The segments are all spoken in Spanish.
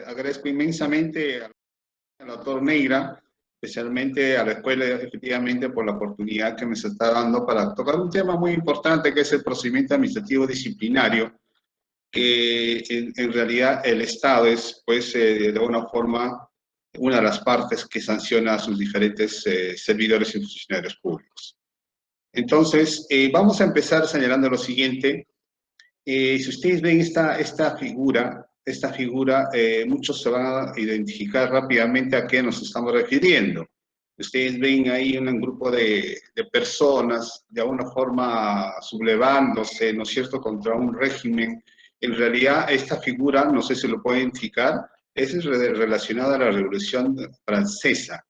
Agradezco inmensamente al doctor Neira, especialmente a la escuela, efectivamente, por la oportunidad que me se está dando para tocar un tema muy importante, que es el procedimiento administrativo disciplinario, que en realidad el Estado es, pues, de alguna forma, una de las partes que sanciona a sus diferentes servidores y funcionarios públicos. Entonces, vamos a empezar señalando lo siguiente. Si ustedes ven esta figura, muchos se van a identificar rápidamente a qué nos estamos refiriendo. Ustedes ven ahí un grupo de personas de alguna forma sublevándose, ¿no es cierto?, contra un régimen. En realidad, esta figura, no sé si lo pueden identificar, es relacionada a la Revolución Francesa,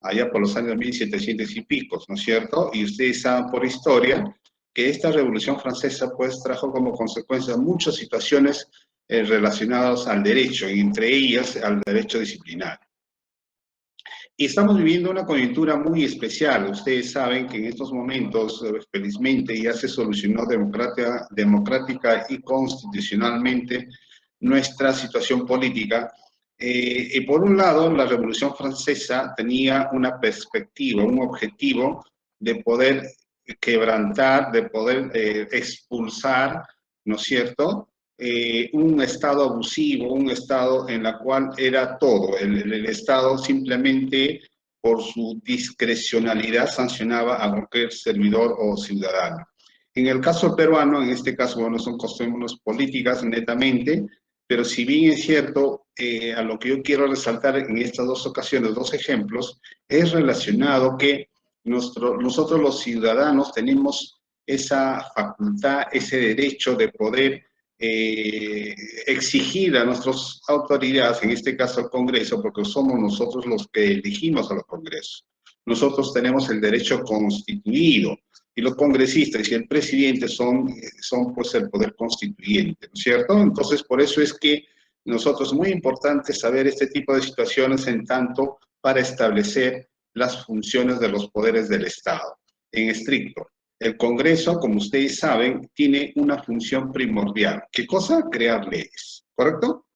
allá por los años 1700 y pico, ¿no es cierto? Y ustedes saben por historia que esta Revolución Francesa pues trajo como consecuencia muchas situaciones relacionadas al derecho, y entre ellas al derecho disciplinario. Y estamos viviendo una coyuntura muy especial. Ustedes saben que en estos momentos, felizmente, ya se solucionó democrática y constitucionalmente nuestra situación política. Y por un lado, la Revolución Francesa tenía una perspectiva, un objetivo de poder quebrantar, de poder expulsar, ¿no es cierto?, un Estado abusivo, un Estado en la cual era todo. El Estado simplemente por su discrecionalidad sancionaba a cualquier servidor o ciudadano. En el caso peruano, en este caso, bueno, son cuestiones políticas netamente, pero si bien es cierto, a lo que yo quiero resaltar en estas dos ocasiones, dos ejemplos, es relacionado que nosotros los ciudadanos tenemos esa facultad, ese derecho de poder exigir a nuestras autoridades, en este caso al Congreso, porque somos nosotros los que elegimos a los congresos. Nosotros tenemos el derecho constituido y los congresistas y el presidente son pues el poder constituyente, ¿no es cierto? Entonces, por eso es que nosotros es muy importante saber este tipo de situaciones en tanto para establecer las funciones de los poderes del Estado, en estricto. El Congreso, como ustedes saben, tiene una función primordial. ¿Qué cosa? Crear leyes, ¿correcto?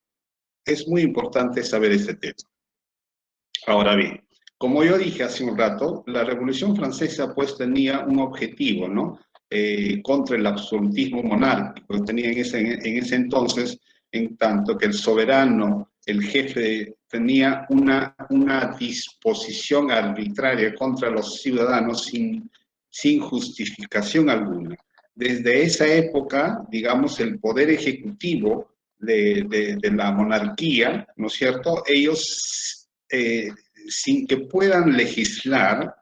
Es muy importante saber este tema. Ahora bien, como yo dije hace un rato, la Revolución Francesa pues tenía un objetivo, ¿no? Contra el absolutismo monárquico. Tenía en ese entonces, en tanto que el soberano, el jefe, tenía una disposición arbitraria contra los ciudadanos sin justificación alguna. Desde esa época, digamos, el poder ejecutivo de la monarquía, ¿no es cierto?, ellos, sin que puedan legislar,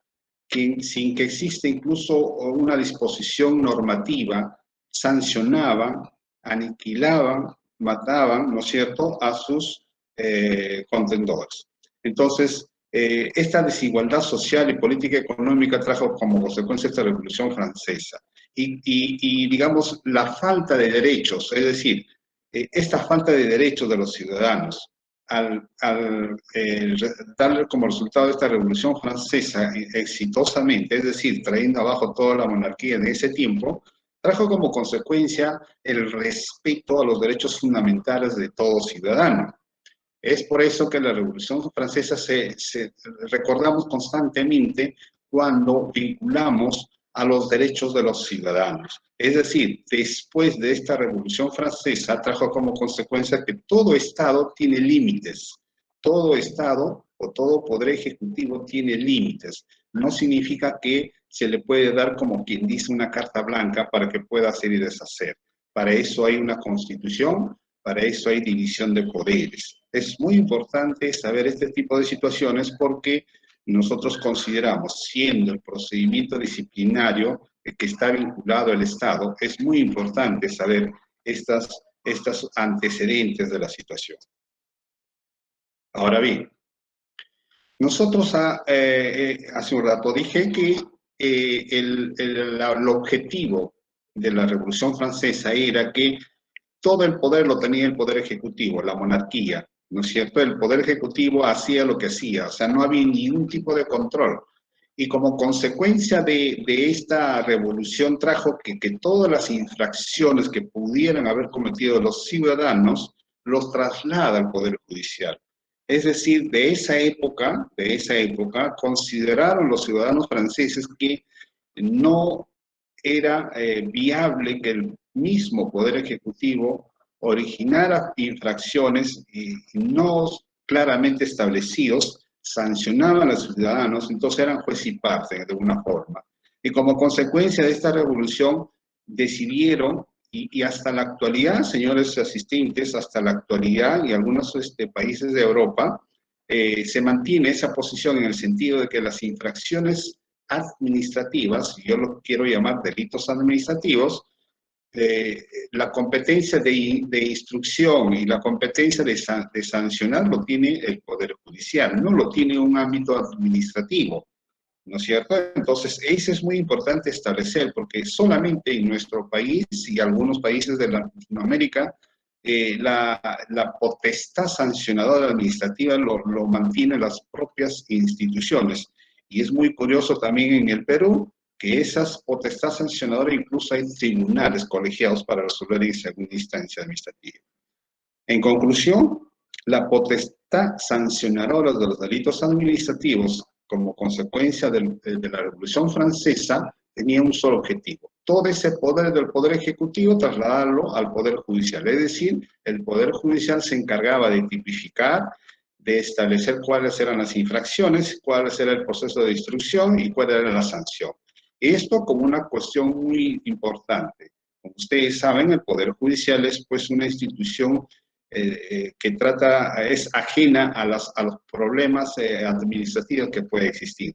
sin que exista incluso una disposición normativa, sancionaban, aniquilaban, mataban, ¿no es cierto?, a sus contendores. Entonces, esta desigualdad social y política económica trajo como consecuencia esta Revolución Francesa. Y digamos, la falta de derechos, es decir, esta falta de derechos de los ciudadanos, al darle como resultado de esta Revolución Francesa exitosamente, es decir, trayendo abajo toda la monarquía en ese tiempo, trajo como consecuencia el respeto a los derechos fundamentales de todo ciudadano. Es por eso que la Revolución Francesa recordamos constantemente cuando vinculamos a los derechos de los ciudadanos. Es decir, después de esta Revolución Francesa trajo como consecuencia que todo Estado tiene límites. Todo Estado o todo poder ejecutivo tiene límites. No significa que se le puede dar, como quien dice, una carta blanca para que pueda hacer y deshacer. Para eso hay una constitución, para eso hay división de poderes. Es muy importante saber este tipo de situaciones porque nosotros consideramos, siendo el procedimiento disciplinario que está vinculado al Estado, es muy importante saber estas antecedentes de la situación. Ahora bien, nosotros hace un rato dije que el objetivo de la Revolución Francesa era que todo el poder lo tenía el poder ejecutivo, la monarquía, ¿no es cierto? El poder ejecutivo hacía lo que hacía, o sea, no había ningún tipo de control. Y como consecuencia de esta revolución trajo que todas las infracciones que pudieran haber cometido los ciudadanos los traslada al poder judicial. Es decir, de esa época, consideraron los ciudadanos franceses que no era viable que el mismo Poder Ejecutivo originara infracciones no claramente establecidos, sancionaban a los ciudadanos, entonces eran juez y parte de alguna forma. Y como consecuencia de esta revolución decidieron, y hasta la actualidad, señores asistentes, hasta la actualidad y algunos países de Europa, se mantiene esa posición en el sentido de que las infracciones administrativas, yo lo quiero llamar delitos administrativos, la competencia de instrucción y la competencia de sancionar lo tiene el Poder Judicial, no lo tiene un ámbito administrativo, ¿no es cierto? Entonces, eso es muy importante establecer, porque solamente en nuestro país y algunos países de Latinoamérica, la potestad sancionadora administrativa lo mantienen las propias instituciones. Y es muy curioso también en el Perú que esas potestades sancionadoras incluso hay tribunales colegiados para resolver en segunda instancia administrativa. En conclusión, la potestad sancionadora de los delitos administrativos como consecuencia de la Revolución Francesa tenía un solo objetivo: todo ese poder del Poder Ejecutivo trasladarlo al Poder Judicial. Es decir, el Poder Judicial se encargaba de tipificar, de establecer cuáles eran las infracciones, cuál era el proceso de instrucción y cuál era la sanción. Esto como una cuestión muy importante. Como ustedes saben, el Poder Judicial es pues una institución que es ajena a los problemas administrativos que puede existir,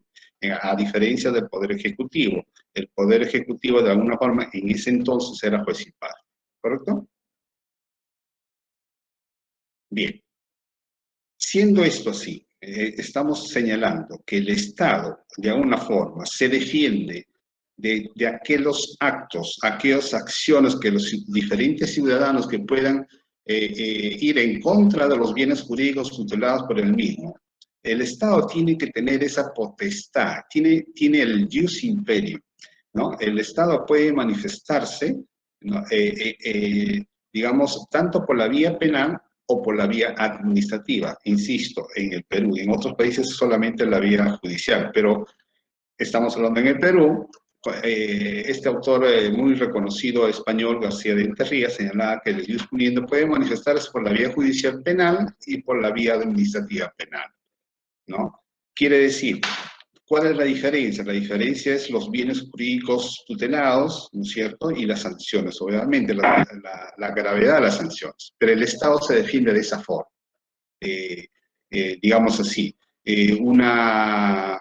a diferencia del Poder Ejecutivo. El Poder Ejecutivo, de alguna forma, en ese entonces era juez y parte, ¿correcto? Bien, siendo esto así, estamos señalando que el Estado, de alguna forma, se defiende de aquellos actos, aquellas acciones que los diferentes ciudadanos que puedan ir en contra de los bienes jurídicos tutelados por el mismo. El Estado tiene que tener esa potestad, tiene el jus imperium, ¿no? El Estado puede manifestarse, ¿no? Digamos, tanto por la vía penal o por la vía administrativa. Insisto, en el Perú, en otros países solamente la vía judicial, pero estamos hablando en el Perú. Este autor muy reconocido español, García de Enterría, señalaba que el jus puniendi puede manifestarse por la vía judicial penal y por la vía administrativa penal, ¿no? Quiere decir, ¿cuál es la diferencia? La diferencia es los bienes jurídicos tutelados, ¿no es cierto? Y las sanciones, obviamente, la gravedad de las sanciones. Pero el Estado se defiende de esa forma. Digamos así, una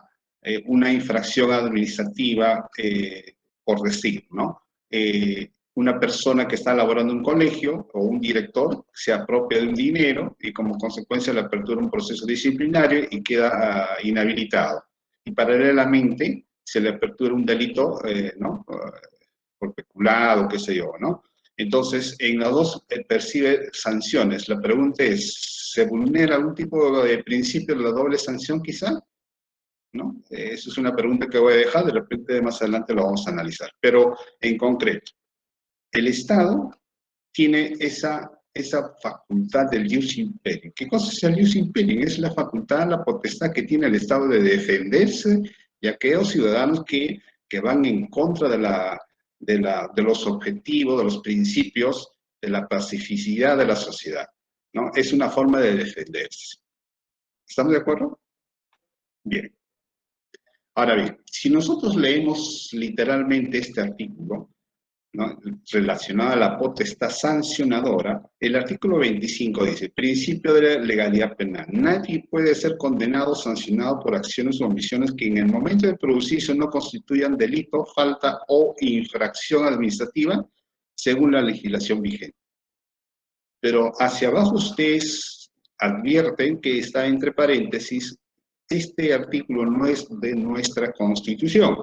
infracción administrativa, por decir, ¿no? Una persona que está laborando en un colegio o un director se apropia de un dinero y como consecuencia le apertura un proceso disciplinario y queda inhabilitado. Y paralelamente se le apertura un delito, ¿no? Por peculado, qué sé yo, ¿no? Entonces, en las dos percibe sanciones. La pregunta es, ¿se vulnera algún tipo de principio de la doble sanción quizá? ¿No? Eso es una pregunta que voy a dejar, de repente más adelante lo vamos a analizar. Pero en concreto, el Estado tiene esa facultad del jus imperium. ¿Qué cosa es el jus imperium? Es la facultad, la potestad que tiene el Estado de defenderse de aquellos ciudadanos que van en contra de los objetivos, de los principios, de la pacificidad de la sociedad, ¿no? Es una forma de defenderse. ¿Estamos de acuerdo? Bien. Ahora bien, si nosotros leemos literalmente este artículo, ¿no? Relacionada a la potestad sancionadora, el artículo 25 dice, principio de la legalidad penal. Nadie puede ser condenado o sancionado por acciones o omisiones que en el momento de producirse no constituyan delito, falta o infracción administrativa según la legislación vigente. Pero hacia abajo ustedes advierten que está entre paréntesis, este artículo no es de nuestra Constitución,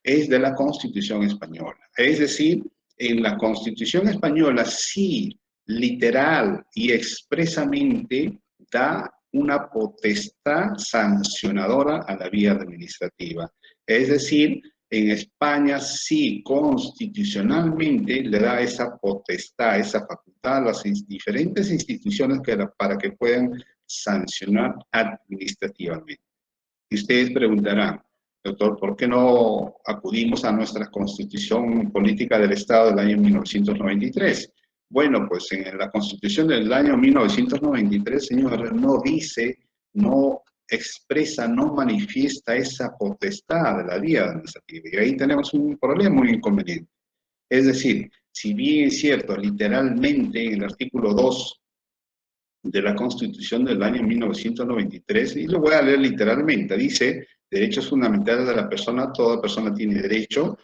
es de la Constitución española. Es decir, en la Constitución española sí, literal y expresamente da una potestad sancionadora a la vía administrativa. Es decir, en España sí, constitucionalmente le da esa potestad, esa facultad a las diferentes instituciones para que puedan sancionar administrativamente. Y ustedes preguntarán, doctor, ¿por qué no acudimos a nuestra Constitución Política del Estado del año 1993? Bueno, pues en la Constitución del año 1993, señores, no dice, no expresa, no manifiesta esa potestad de la vía administrativa. Y ahí tenemos un problema muy inconveniente. Es decir, si bien es cierto, literalmente en el artículo 2 de la Constitución del año 1993, y lo voy a leer literalmente, dice, derechos fundamentales de la persona, toda persona tiene derecho,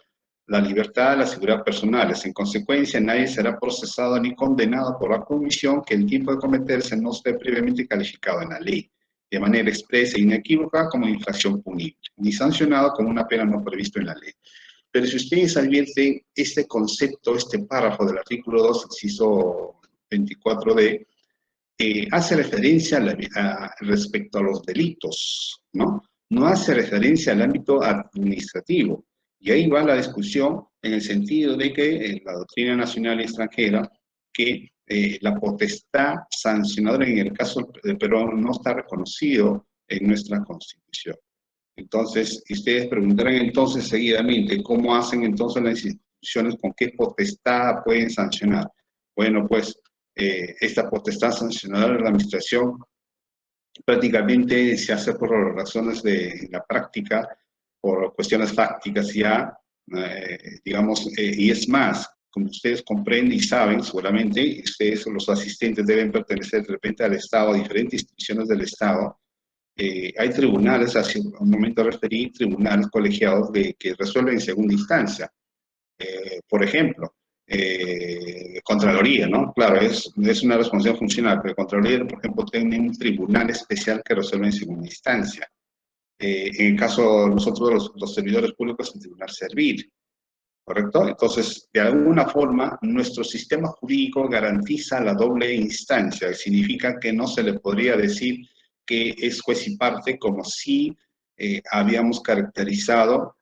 la libertad, la seguridad personales. En consecuencia, nadie será procesado ni condenado por la comisión que el tiempo de cometerse no esté previamente calificado en la ley, de manera expresa e inequívoca como infracción punible, ni sancionado como una pena no prevista en la ley. Pero si ustedes advierten este concepto, este párrafo del artículo 2, inciso 24D, hace referencia respecto a los delitos, ¿no? No hace referencia al ámbito administrativo. Y ahí va la discusión en el sentido de que la doctrina nacional y extranjera, que la potestad sancionadora en el caso de Perú no está reconocido en nuestra Constitución. Entonces, ustedes preguntarán entonces seguidamente, ¿cómo hacen entonces las instituciones, con qué potestad pueden sancionar? Bueno, pues esta potestad sancionadora de la administración prácticamente se hace por razones de la práctica, por cuestiones fácticas ya, digamos, y es más, como ustedes comprenden y saben, seguramente, ustedes, los asistentes, deben pertenecer de repente al Estado, a diferentes instituciones del Estado. Hay tribunales, hace un momento referí, tribunales colegiados que resuelven en segunda instancia. Por ejemplo, Contraloría, ¿no? Claro, es una responsabilidad funcional, pero Contraloría, por ejemplo, tiene un tribunal especial que resuelve en segunda instancia. En el caso de nosotros, los servidores públicos, el tribunal servir, ¿correcto? Entonces, de alguna forma, nuestro sistema jurídico garantiza la doble instancia, significa que no se le podría decir que es juez y parte como si habíamos caracterizado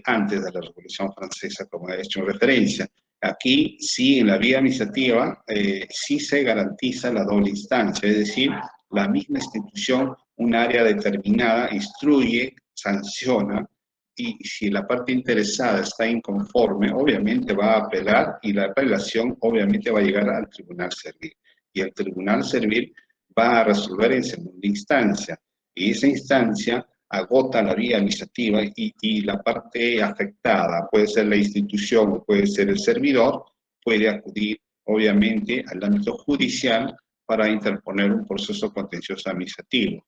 antes de la Revolución Francesa, como he hecho referencia. Aquí sí, en la vía administrativa, sí se garantiza la doble instancia, es decir, la misma institución, un área determinada, instruye, sanciona, y si la parte interesada está inconforme, obviamente va a apelar y la apelación obviamente va a llegar al tribunal servir. Y el tribunal servir va a resolver en segunda instancia. Y esa instancia agota la vía administrativa y la parte afectada, puede ser la institución o puede ser el servidor, puede acudir obviamente al ámbito judicial para interponer un proceso contencioso administrativo,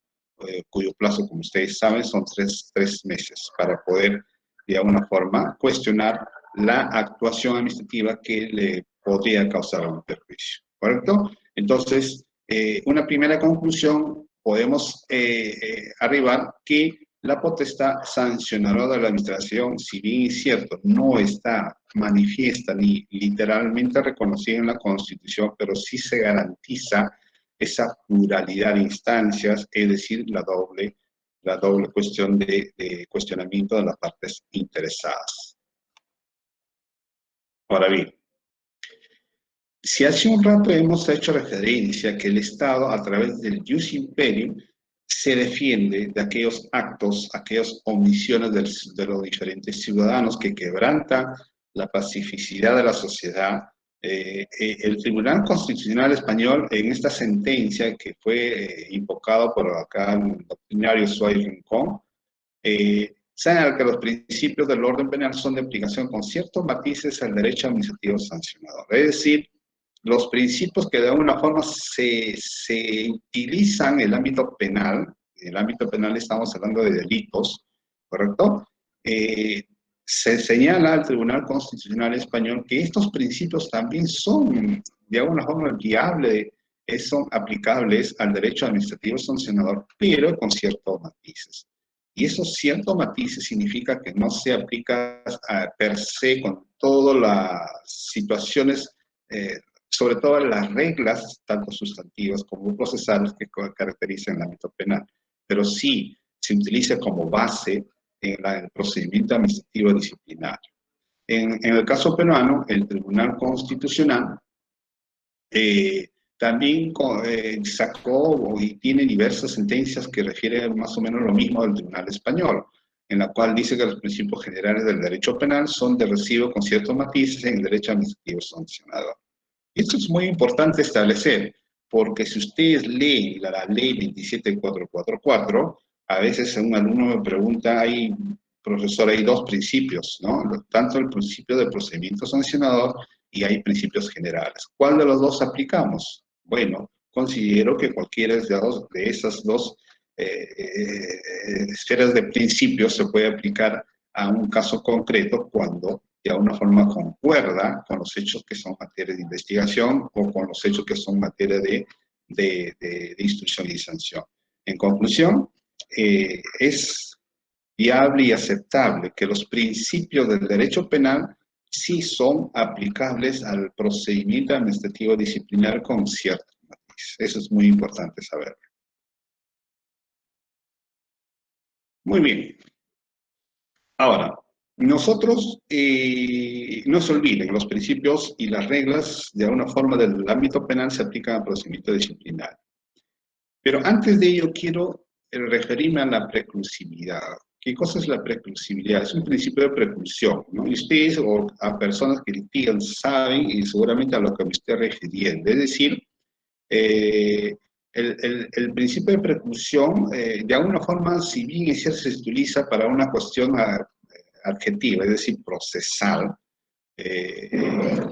cuyo plazo, como ustedes saben, son tres meses para poder, de alguna forma, cuestionar la actuación administrativa que le podría causar un perjuicio. ¿Correcto? Entonces, una primera conclusión, podemos arribar que la potestad sancionadora de la administración, si bien es cierto, no está manifiesta ni literalmente reconocida en la Constitución, pero sí se garantiza esa pluralidad de instancias, es decir, la doble cuestión de cuestionamiento de las partes interesadas. Ahora bien, si hace un rato hemos hecho referencia a que el Estado, a través del jus imperium, se defiende de aquellos actos, aquellas omisiones de los diferentes ciudadanos que quebrantan la pacificidad de la sociedad. El Tribunal Constitucional Español, en esta sentencia que fue invocado por acá el doctrinario Suárez Rincón, señala que los principios del orden penal son de aplicación con ciertos matices al derecho administrativo sancionador. Es decir, los principios que de alguna forma se utilizan en el ámbito penal, en el ámbito penal estamos hablando de delitos, ¿correcto? Se señala al Tribunal Constitucional Español que estos principios también son de alguna forma viables, son aplicables al derecho administrativo sancionador, pero con ciertos matices. Y esos ciertos matices significa que no se aplica per se con todas las situaciones, sobre todo las reglas, tanto sustantivas como procesales, que caracterizan el ámbito penal. Pero sí se utiliza como base en el procedimiento administrativo disciplinario. En el caso peruano, el Tribunal Constitucional también sacó y tiene diversas sentencias que refieren más o menos lo mismo del Tribunal Español, en la cual dice que los principios generales del derecho penal son de recibo con ciertos matices en el derecho administrativo sancionador. Y esto es muy importante establecer, porque si ustedes leen la ley 27444, a veces un alumno me pregunta, profesor, hay dos principios, ¿no? Tanto el principio de procedimiento sancionador y hay principios generales. ¿Cuál de los dos aplicamos? Bueno, considero que cualquiera de esas dos esferas de principios se puede aplicar a un caso concreto cuando de alguna forma concuerda con los hechos que son materia de investigación o con los hechos que son materia de instrucción y sanción. En conclusión, es viable y aceptable que los principios del derecho penal sí son aplicables al procedimiento administrativo disciplinario con ciertos matices. Eso es muy importante saber. Muy bien. Ahora, nosotros, no se olviden, los principios y las reglas de alguna forma del ámbito penal se aplican al procedimiento disciplinario. Pero antes de ello quiero referirme a la preclusividad. ¿Qué cosa es la preclusividad? Es un principio de preclusión, ¿no? Y ustedes o a personas que litigan saben y seguramente a lo que me estoy refiriendo. Es decir, el principio de preclusión, de alguna forma, si bien es cierto, se utiliza para una cuestión adjetiva, es decir, procesal,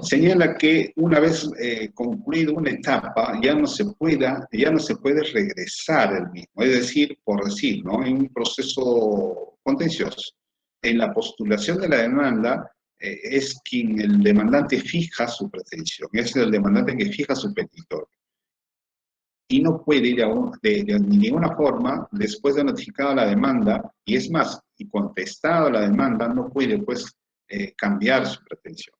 señala que una vez concluido una etapa ya no se puede regresar el mismo, es decir, por decir, ¿no? En un proceso contencioso, en la postulación de la demanda es quien el demandante fija su pretensión, es el demandante que fija su petitorio. Y no puede ir de ninguna forma, después de notificada la demanda, y es más, y contestada la demanda, no puede pues cambiar su pretensión,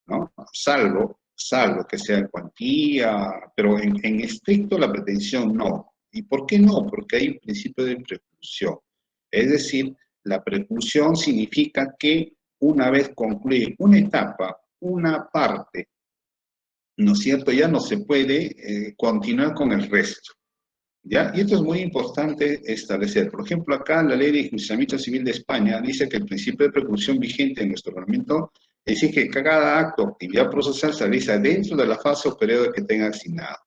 ¿no? Salvo que sea en cuantía, pero en estricto la pretensión no. ¿Y por qué no? Porque hay un principio de preclusión. Es decir, la preclusión significa que una vez concluye una etapa, una parte, ¿no es cierto? Ya no se puede continuar con el resto. ¿Ya? Y esto es muy importante establecer. Por ejemplo, acá la Ley de Enjuiciamiento Civil de España dice que el principio de preclusión vigente en nuestro ordenamiento dice que cada acto o actividad procesal se realiza dentro de la fase o periodo que tenga asignado.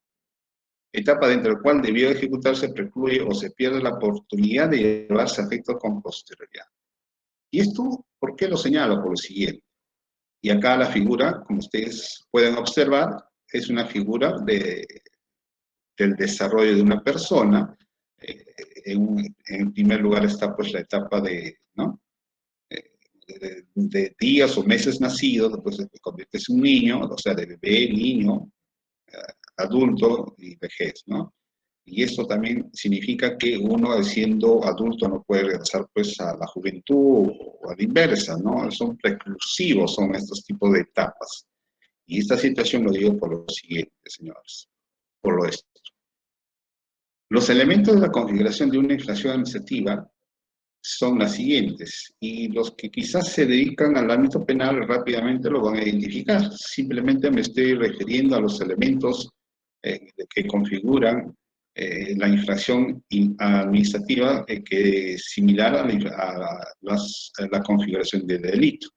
Etapa dentro del cual debió ejecutarse, precluye o se pierde la oportunidad de llevarse a efecto con posterioridad. ¿Y esto por qué lo señalo? Por lo siguiente. Y acá la figura, como ustedes pueden observar, es una figura del desarrollo de una persona. En primer lugar está pues la etapa ¿no? de días o meses nacidos, después se convierte en un niño, o sea, de bebé, niño, adulto y vejez, ¿no? Y esto también significa que uno siendo adulto no puede regresar pues a la juventud o a la inversa, ¿no? Son preclusivos, son estos tipos de etapas. Y esta situación lo digo por lo siguiente, señores, por lo esto. Los elementos de la configuración de una infracción administrativa son las siguientes, y los que quizás se dedican al ámbito penal rápidamente lo van a identificar. Simplemente me estoy refiriendo a los elementos que configuran la infracción administrativa que es similar a la configuración del delito,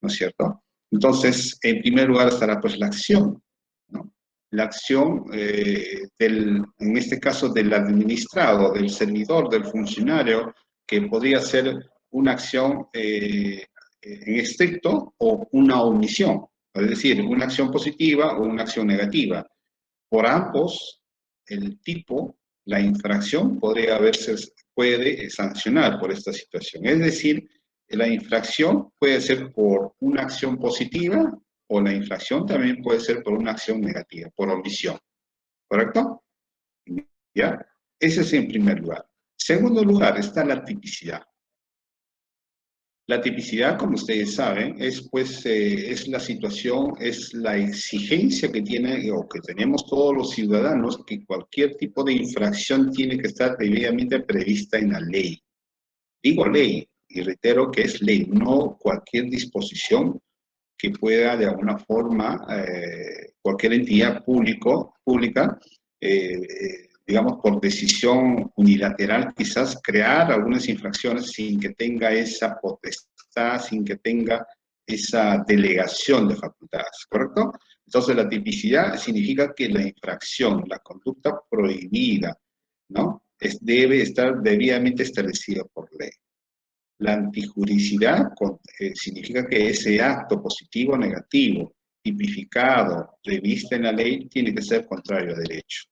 ¿no es cierto? Entonces, en primer lugar estará pues la acción, ¿no? La acción en este caso del administrado, del servidor, del funcionario, que podría ser una acción en estricto o una omisión, es decir, una acción positiva o una acción negativa. Por ambos, el tipo, la infracción puede sancionar por esta situación. Es decir, la infracción puede ser por una acción positiva o la infracción también puede ser por una acción negativa, por omisión. ¿Correcto? ¿Ya? Ese es en primer lugar. Segundo lugar está la tipicidad. La tipicidad, como ustedes saben, es la situación, es la exigencia que tiene o que tenemos todos los ciudadanos que cualquier tipo de infracción tiene que estar debidamente prevista en la ley. Digo ley, y reitero que es ley, no cualquier disposición que pueda de alguna forma cualquier entidad pública, digamos por decisión unilateral, quizás crear algunas infracciones sin que tenga esa potestad, sin que tenga esa delegación de facultades, ¿correcto? Entonces la tipicidad significa que la infracción, la conducta prohibida, ¿no? Debe estar debidamente establecida por ley. La antijuricidad significa que ese acto positivo o negativo, tipificado, previsto en la ley, tiene que ser contrario a derecho,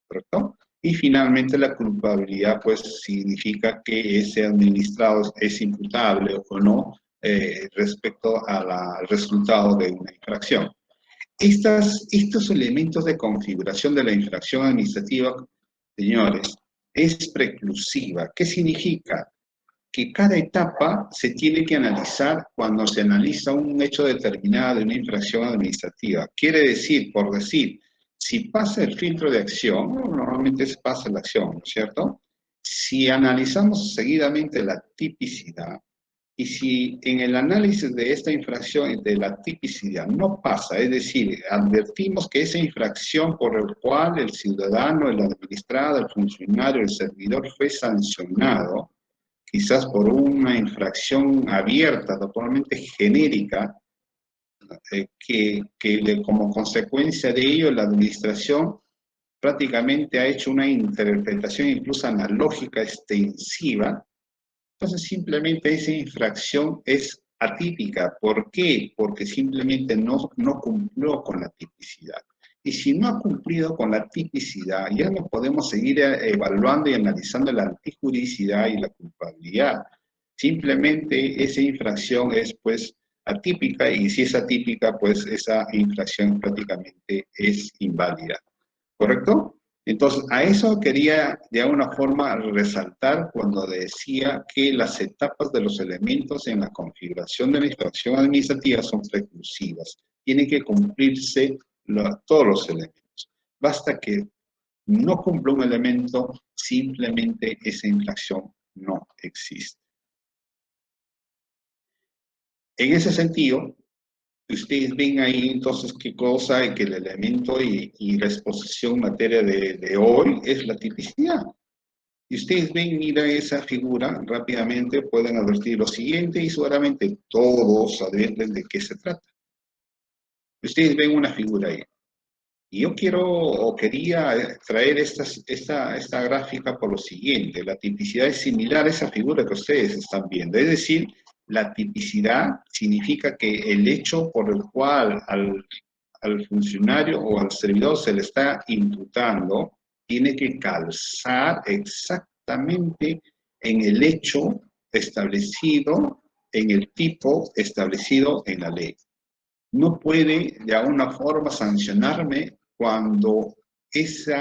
¿correcto? Y finalmente la culpabilidad, pues, significa que ese administrado es imputable o no respecto al resultado de una infracción. Estos elementos de configuración de la infracción administrativa, señores, es preclusiva. ¿Qué significa? Que cada etapa se tiene que analizar cuando se analiza un hecho determinado de una infracción administrativa. Quiere decir, por decir, si pasa el filtro de acción, normalmente se pasa la acción, ¿no es cierto? Si analizamos seguidamente la tipicidad, y si en el análisis de esta infracción de la tipicidad no pasa, es decir, advertimos que esa infracción por el cual el ciudadano, el administrado, el funcionario, el servidor fue sancionado, quizás por una infracción abierta, totalmente genérica, como consecuencia de ello la administración prácticamente ha hecho una interpretación incluso analógica extensiva, entonces simplemente esa infracción es atípica. ¿Por qué? Porque simplemente no cumplió con la tipicidad. Y si no ha cumplido con la tipicidad, ya no podemos seguir evaluando y analizando la antijuricidad y la culpabilidad. Simplemente esa infracción es pues atípica y si es atípica, pues esa infracción prácticamente es inválida. ¿Correcto? Entonces, a eso quería de alguna forma resaltar cuando decía que las etapas de los elementos en la configuración de la infracción administrativa son preclusivas. Tienen que cumplirse todos los elementos. Basta que no cumpla un elemento, simplemente esa infracción no existe. En ese sentido, ustedes ven ahí entonces qué cosa y que el elemento y la exposición en materia de hoy es la tipicidad. Y ustedes ven, mira esa figura, rápidamente pueden advertir lo siguiente y seguramente todos advierten de qué se trata. Ustedes ven una figura ahí. Y yo quería traer esta gráfica por lo siguiente. La tipicidad es similar a esa figura que ustedes están viendo. Es decir, la tipicidad significa que el hecho por el cual al funcionario o al servidor se le está imputando tiene que calzar exactamente en el hecho establecido, en el tipo establecido en la ley. No puede de alguna forma sancionarme cuando ese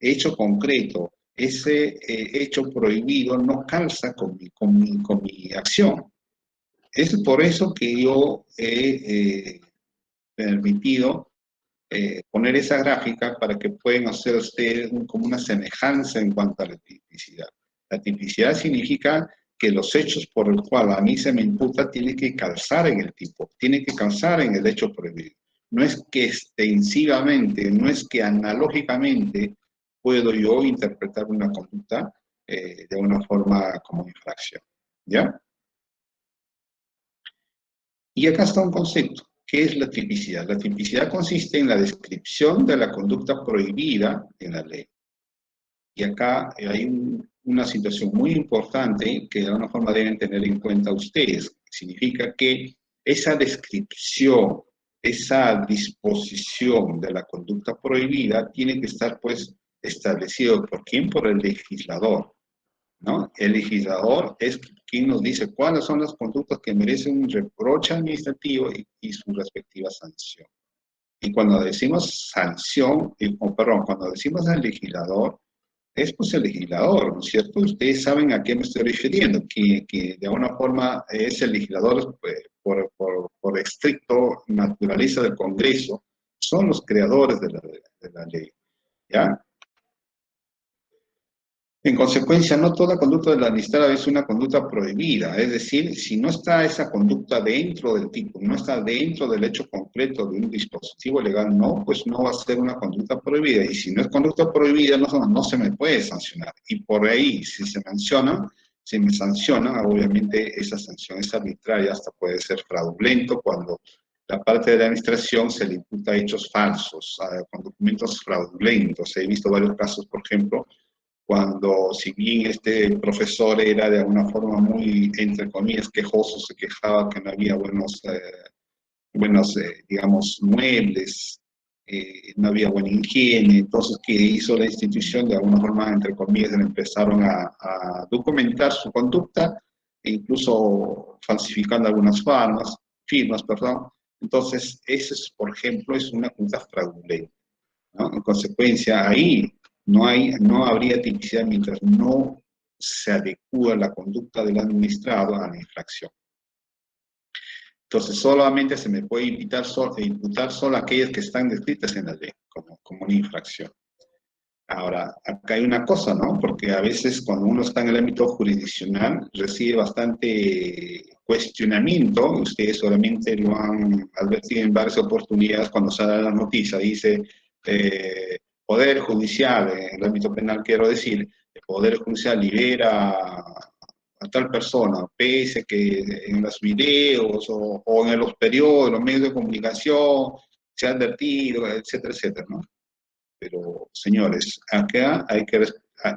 hecho concreto, ese hecho prohibido no calza con mi acción. Es por eso que yo he permitido poner esa gráfica para que puedan hacer ustedes como una semejanza en cuanto a la tipicidad. La tipicidad significa que los hechos por el cual a mí se me imputa tienen que calzar en el tipo, tienen que calzar en el hecho prohibido. No es que extensivamente, no es que analógicamente puedo yo interpretar una conducta de una forma como infracción. ¿Ya? Y acá está un concepto. ¿Qué es la tipicidad? La tipicidad consiste en la descripción de la conducta prohibida en la ley. Y acá hay una situación muy importante que de alguna forma deben tener en cuenta ustedes. Significa que esa descripción, esa disposición de la conducta prohibida tiene que estar pues establecido por quién, por el legislador, ¿no? El legislador es quien nos dice cuáles son las conductas que merecen un reproche administrativo y su respectiva sanción. Y cuando decimos sanción, perdón, cuando decimos al legislador, es pues el legislador, ¿no es cierto? Ustedes saben a qué me estoy refiriendo, que de alguna forma es el legislador pues, por estricto naturaleza del Congreso, son los creadores de la ley, ¿ya? En consecuencia, no toda conducta del administrado es una conducta prohibida, es decir, si no está esa conducta dentro del tipo, no está dentro del hecho concreto de un dispositivo legal, no, pues no va a ser una conducta prohibida. Y si no es conducta prohibida, no se me puede sancionar. Y por ahí, si se menciona, si me sancionan, obviamente esa sanción es arbitraria, hasta puede ser fraudulento cuando la parte de la administración se le imputa hechos falsos, con documentos fraudulentos. He visto varios casos, por ejemplo, cuando si bien este profesor era de alguna forma muy, entre comillas, quejoso, se quejaba que no había buenos digamos, muebles, no había buena higiene, entonces, ¿qué hizo la institución? De alguna forma, entre comillas, le empezaron a documentar su conducta, e incluso falsificando algunas firmas, perdón. Entonces, eso es, por ejemplo, es una conducta fraudulenta, ¿no? En consecuencia, ahí no habría tipicidad mientras no se adecúa la conducta del administrado a la infracción. Entonces, solamente se me puede imputar solo aquellas que están descritas en la ley, como una infracción. Ahora, acá hay una cosa, ¿no? Porque a veces cuando uno está en el ámbito jurisdiccional recibe bastante cuestionamiento. Ustedes solamente lo han advertido en varias oportunidades cuando sale la noticia. Dice, Poder Judicial, en el ámbito penal quiero decir, el Poder Judicial libera a tal persona, pese que en los videos o en los periódicos, en los medios de comunicación, se ha advertido, etcétera, etcétera, ¿no? Pero, señores, acá hay que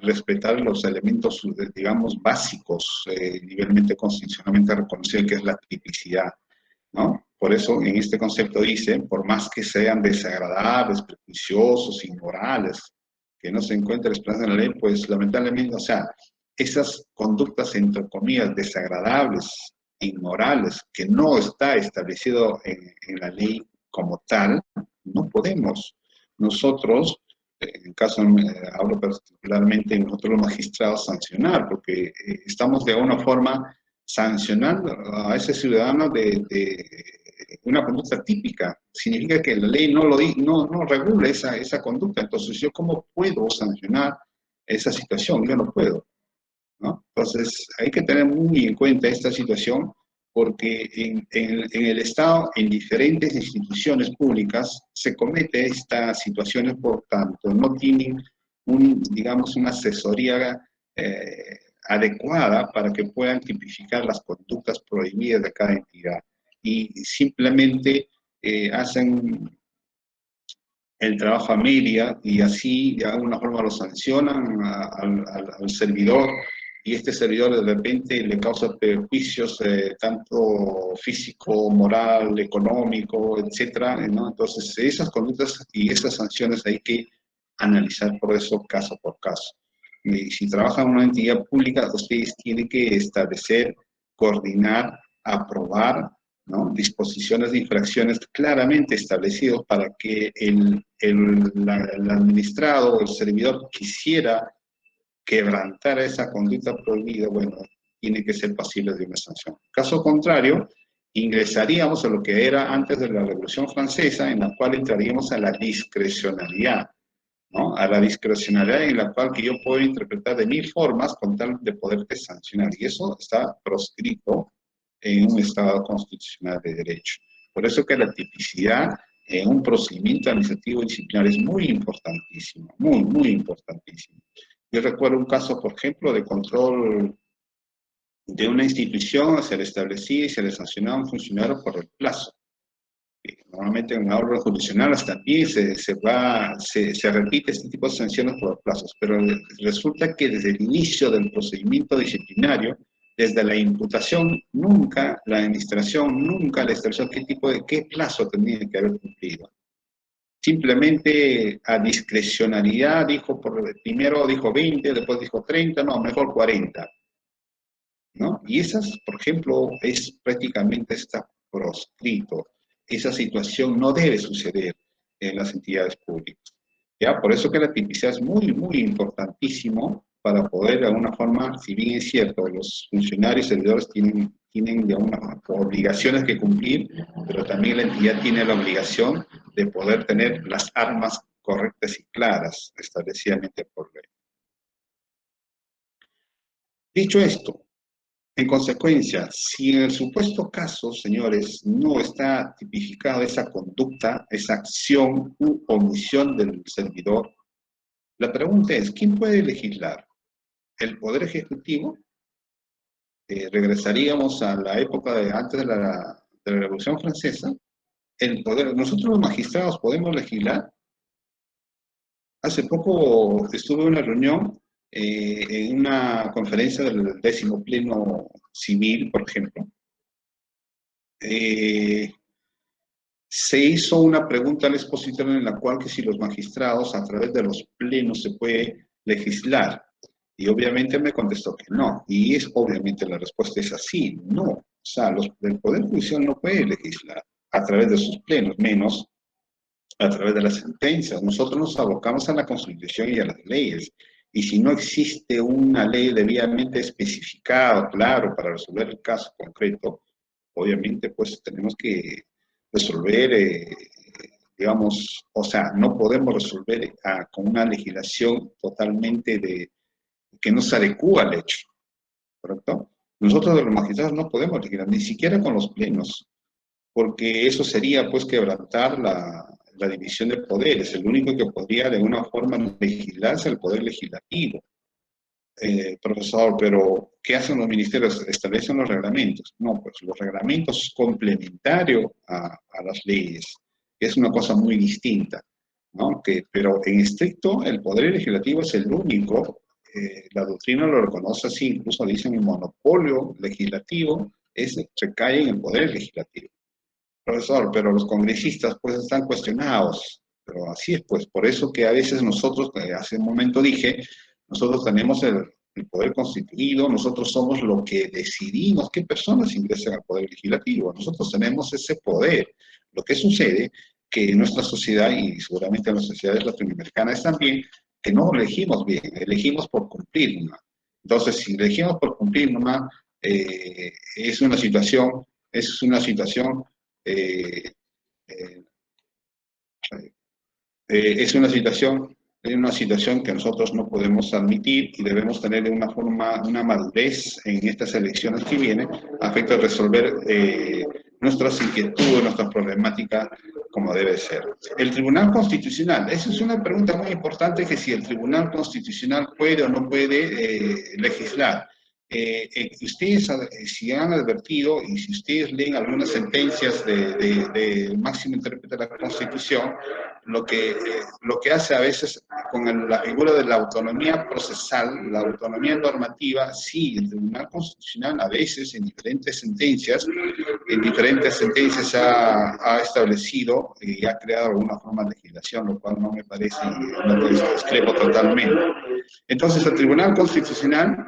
respetar los elementos, digamos, básicos, nivelmente constitucionalmente reconocido, que es la tipicidad, ¿no? Por eso, en este concepto dice, por más que sean desagradables, prejuiciosos, inmorales, que no se encuentren expresadas en la ley, pues lamentablemente, o sea, esas conductas, entre comillas, desagradables, inmorales, que no está establecido en la ley como tal, no podemos nosotros, en el caso, hablo particularmente nosotros los magistrados, sancionar, porque estamos de alguna forma sancionando a ese ciudadano de una conducta típica. Significa que la ley no regula esa conducta. Entonces, ¿yo cómo puedo sancionar esa situación? Yo no puedo, ¿no? Entonces, hay que tener muy en cuenta esta situación porque en el Estado, en diferentes instituciones públicas, se comete estas situaciones, por tanto, no tienen, digamos, una asesoría adecuada para que puedan tipificar las conductas prohibidas de cada entidad. Y simplemente hacen el trabajo a media y así de alguna forma lo sancionan al servidor y este servidor de repente le causa perjuicios tanto físico, moral, económico, etcétera, ¿no? Entonces esas conductas y esas sanciones hay que analizar por eso caso por caso. Y si trabajan en una entidad pública, ustedes tienen que establecer, coordinar, aprobar, ¿no? Disposiciones de infracciones claramente establecidas para que el administrado o el servidor quisiera quebrantar esa conducta prohibida, bueno, tiene que ser pasible de una sanción. Caso contrario, ingresaríamos a lo que era antes de la Revolución Francesa, en la cual entraríamos a la discrecionalidad, ¿no? A la discrecionalidad en la cual que yo puedo interpretar de mil formas con tal de poderte sancionar. Y eso está proscrito en un Estado constitucional de derecho. Por eso que la tipicidad en un procedimiento administrativo disciplinar es muy importantísimo, muy, muy importantísimo. Yo recuerdo un caso, por ejemplo, de control de una institución, se le establecía y se le sancionaba a un funcionario por el plazo. Normalmente en aulas jurisdiccionales también se repite este tipo de sanciones por plazos, pero resulta que desde el inicio del procedimiento disciplinario, desde la imputación, nunca la administración, nunca la institución, qué plazo tenía que haber cumplido. Simplemente a discrecionalidad dijo, primero dijo 20, después dijo 30, no, mejor 40. ¿No? Y esas, por ejemplo, prácticamente está proscrito. Esa situación no debe suceder en las entidades públicas. ¿Ya? Por eso que la tipicidad es muy, muy importantísimo para poder, de alguna forma, si bien es cierto, los funcionarios y servidores tienen de alguna obligaciones que cumplir, pero también la entidad tiene la obligación de poder tener las armas correctas y claras, establecidamente por ley. Dicho esto, en consecuencia, si en el supuesto caso, señores, no está tipificada esa conducta, esa acción u omisión del servidor, la pregunta es, ¿quién puede legislar? ¿El Poder Ejecutivo? Regresaríamos a la época antes de la Revolución Francesa. ¿Nosotros los magistrados podemos legislar? Hace poco estuve en una reunión, en una conferencia del 10º Pleno Civil, por ejemplo. Se hizo una pregunta al expositor en la cual que si los magistrados a través de los plenos se puede legislar. Y obviamente me contestó que no. Y obviamente la respuesta es así, no. O sea, el Poder Judicial no puede legislar a través de sus plenos, menos a través de las sentencias. Nosotros nos abocamos a la Constitución y a las leyes. Y si no existe una ley debidamente especificada, claro, para resolver el caso concreto, obviamente pues tenemos que resolver, digamos, o sea, no podemos resolver con una legislación totalmente que no se adecúa al hecho, ¿correcto? Nosotros los magistrados no podemos legislar, ni siquiera con los plenos, porque eso sería pues quebrantar la división de poderes. El único que podría de alguna forma legislar es el poder legislativo. Profesor, pero ¿qué hacen los ministerios? ¿Establecen los reglamentos? No, pues los reglamentos complementarios a las leyes. Es una cosa muy distinta, ¿no? Pero en estricto, el poder legislativo es el único, la doctrina lo reconoce así, incluso dicen el monopolio legislativo recae en el poder legislativo. Profesor, pero los congresistas pues están cuestionados, pero así es pues, por eso que a veces nosotros, hace un momento dije, nosotros tenemos el poder constituido, nosotros somos lo que decidimos qué personas ingresan al poder legislativo, nosotros tenemos ese poder. Lo que sucede que en nuestra sociedad, y seguramente en las sociedades latinoamericanas también, que no elegimos bien, elegimos por cumplir nomás. Entonces, si elegimos por cumplir nomás, es una situación eh, eh, es una situación que nosotros no podemos admitir y debemos tener de una forma, una madurez en estas elecciones que vienen a efecto de resolver nuestras inquietudes, nuestras problemáticas como debe ser. El Tribunal Constitucional, esa es una pregunta muy importante, que si el Tribunal Constitucional puede o no puede legislar. Ustedes, si han advertido y si ustedes leen algunas sentencias del máximo intérprete de la Constitución, lo que hace a veces con la figura de la autonomía procesal, la autonomía normativa, sí, el Tribunal Constitucional a veces en diferentes sentencias ha establecido y ha creado alguna forma de legislación, lo cual no me parece, no discrepo totalmente. Entonces, el Tribunal Constitucional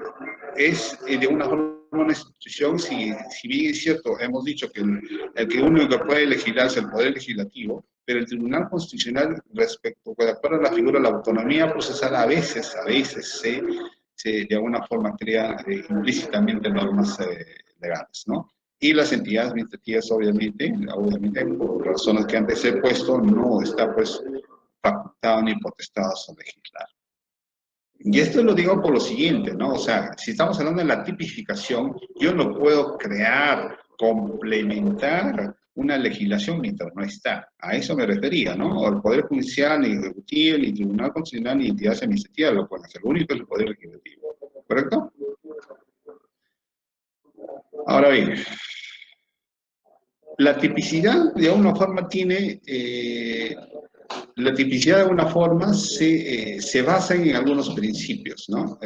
es de una forma una institución, si bien es cierto, hemos dicho que el que único que puede legislar es el Poder Legislativo, pero el Tribunal Constitucional, de acuerdo a la figura de la autonomía procesal, a veces de alguna forma crea implícitamente normas legales, ¿no? Y las entidades administrativas, obviamente, por razones que antes he puesto, no está pues facultado ni potestadas a legislar. Y esto lo digo por lo siguiente, ¿no? O sea, si estamos hablando de la tipificación, yo no puedo crear, complementar una legislación mientras no está. A eso me refería, ¿no? El Poder Judicial, ni Ejecutivo, ni Tribunal Constitucional, ni entidades administrativas lo pueden hacer. Lo único es el Poder Legislativo. ¿Correcto? Ahora bien, La tipicidad de alguna forma tiene, la tipicidad de alguna forma se basa en algunos principios, ¿no?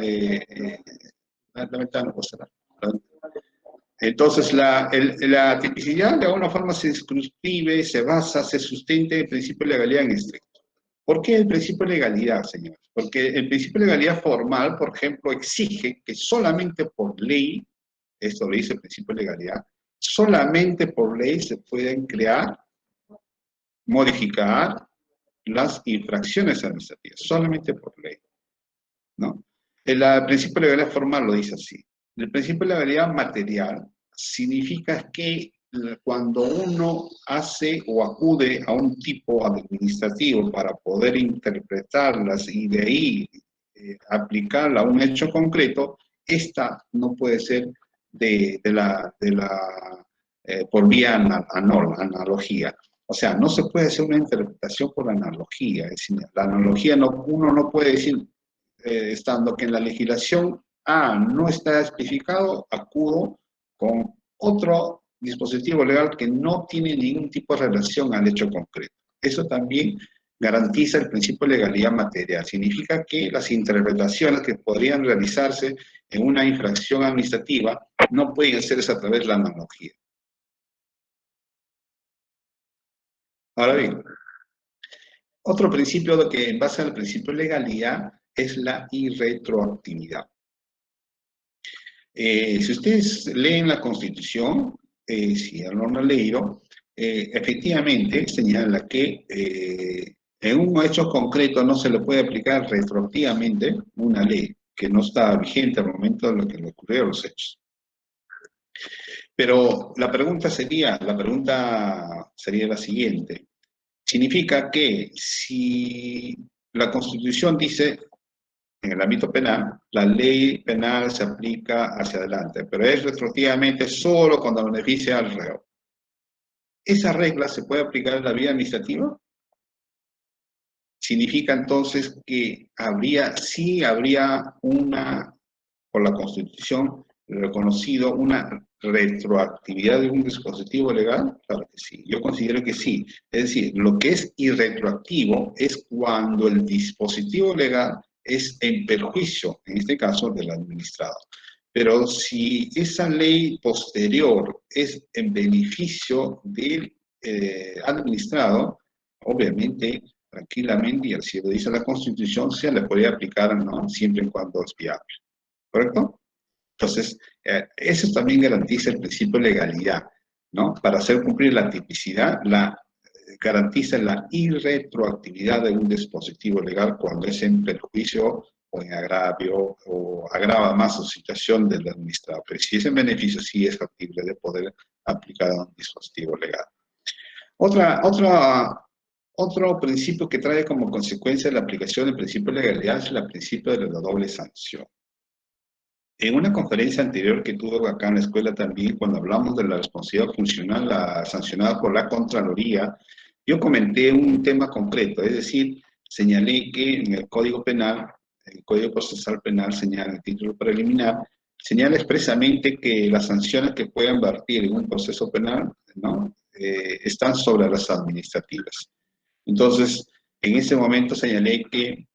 La ventana no puede cerrar. Entonces, la tipicidad de alguna forma se circunscribe, se basa, se sustenta en el principio de legalidad en estricto. ¿Por qué el principio de legalidad, señores? Porque el principio de legalidad formal, por ejemplo, exige que solamente por ley, esto lo dice el principio de legalidad, solamente por ley se pueden crear, modificar las infracciones administrativas, solamente por ley, ¿no? El principio de legalidad formal lo dice así. El principio de legalidad material significa que cuando uno hace o acude a un tipo administrativo para poder interpretarlas y de ahí aplicarla a un hecho concreto, esta no puede ser por vía analogía. O sea, no se puede hacer una interpretación por analogía. Es decir, la analogía uno no puede decir, estando que en la legislación A no está especificado, acudo con otro dispositivo legal que no tiene ningún tipo de relación al hecho concreto. Eso también garantiza el principio de legalidad material. Significa que las interpretaciones que podrían realizarse en una infracción administrativa no pueden hacerse a través de la analogía. Ahora bien, otro principio que en base al principio de legalidad es la irretroactividad. Si ustedes leen la Constitución, si no lo han leído, efectivamente señala que en un hecho concreto no se le puede aplicar retroactivamente una ley que no está vigente al momento de lo que le ocurrieron los hechos. Pero la pregunta sería la siguiente. Significa que si la Constitución dice en el ámbito penal, la ley penal se aplica hacia adelante, pero es retroactivamente solo cuando beneficia al reo. ¿Esa regla se puede aplicar en la vía administrativa? Significa entonces que sí habría por la Constitución, reconocido una retroactividad de un dispositivo legal. Claro que sí, yo considero que sí. Es decir, lo que es irretroactivo es cuando el dispositivo legal es en perjuicio, en este caso, del administrado. Pero si esa ley posterior es en beneficio del administrado, obviamente, tranquilamente, y así lo dice la Constitución, se le puede aplicar, ¿no? Siempre y cuando es viable. ¿Correcto? Entonces, eso también garantiza el principio de legalidad, ¿no? Para hacer cumplir la tipicidad, garantiza la irretroactividad de un dispositivo legal cuando es en perjuicio o en agravio o agrava más su situación del administrador. Pero si es en beneficio, sí es factible de poder aplicar a un dispositivo legal. Otro principio que trae como consecuencia la aplicación del principio de legalidad es el principio de la doble sanción. En una conferencia anterior que tuve acá en la escuela también, cuando hablamos de la responsabilidad funcional sancionada por la Contraloría, yo comenté un tema concreto, es decir, señalé que en el Código Penal, el Código Procesal Penal señala, el título preliminar, señala expresamente que las sanciones que puedan vertir en un proceso penal, ¿no? Están sobre las administrativas. Entonces, en ese momento señalé que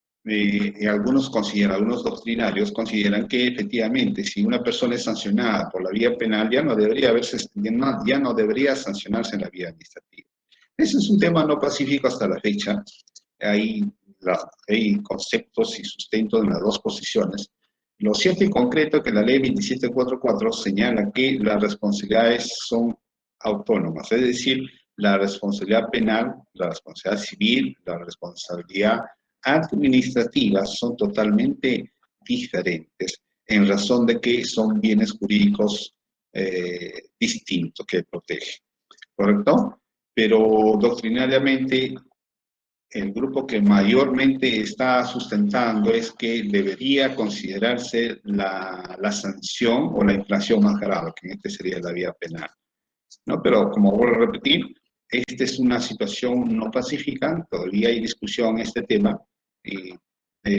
algunos doctrinarios consideran que efectivamente si una persona es sancionada por la vía penal ya no debería sancionarse en la vía administrativa. Ese es un tema no pacífico hasta la fecha. Hay conceptos y sustentos en las dos posiciones. Lo cierto y concreto es que la ley 2744 señala que las responsabilidades son autónomas, es decir, la responsabilidad penal, la responsabilidad civil, la responsabilidad administrativa son totalmente diferentes en razón de que son bienes jurídicos distintos que protegen, ¿correcto? Pero doctrinariamente el grupo que mayormente está sustentando es que debería considerarse la sanción o la infracción más grave, que en este sería la vía penal, ¿no? Pero como vuelvo a repetir, esta es una situación no pacífica, todavía hay discusión en este tema.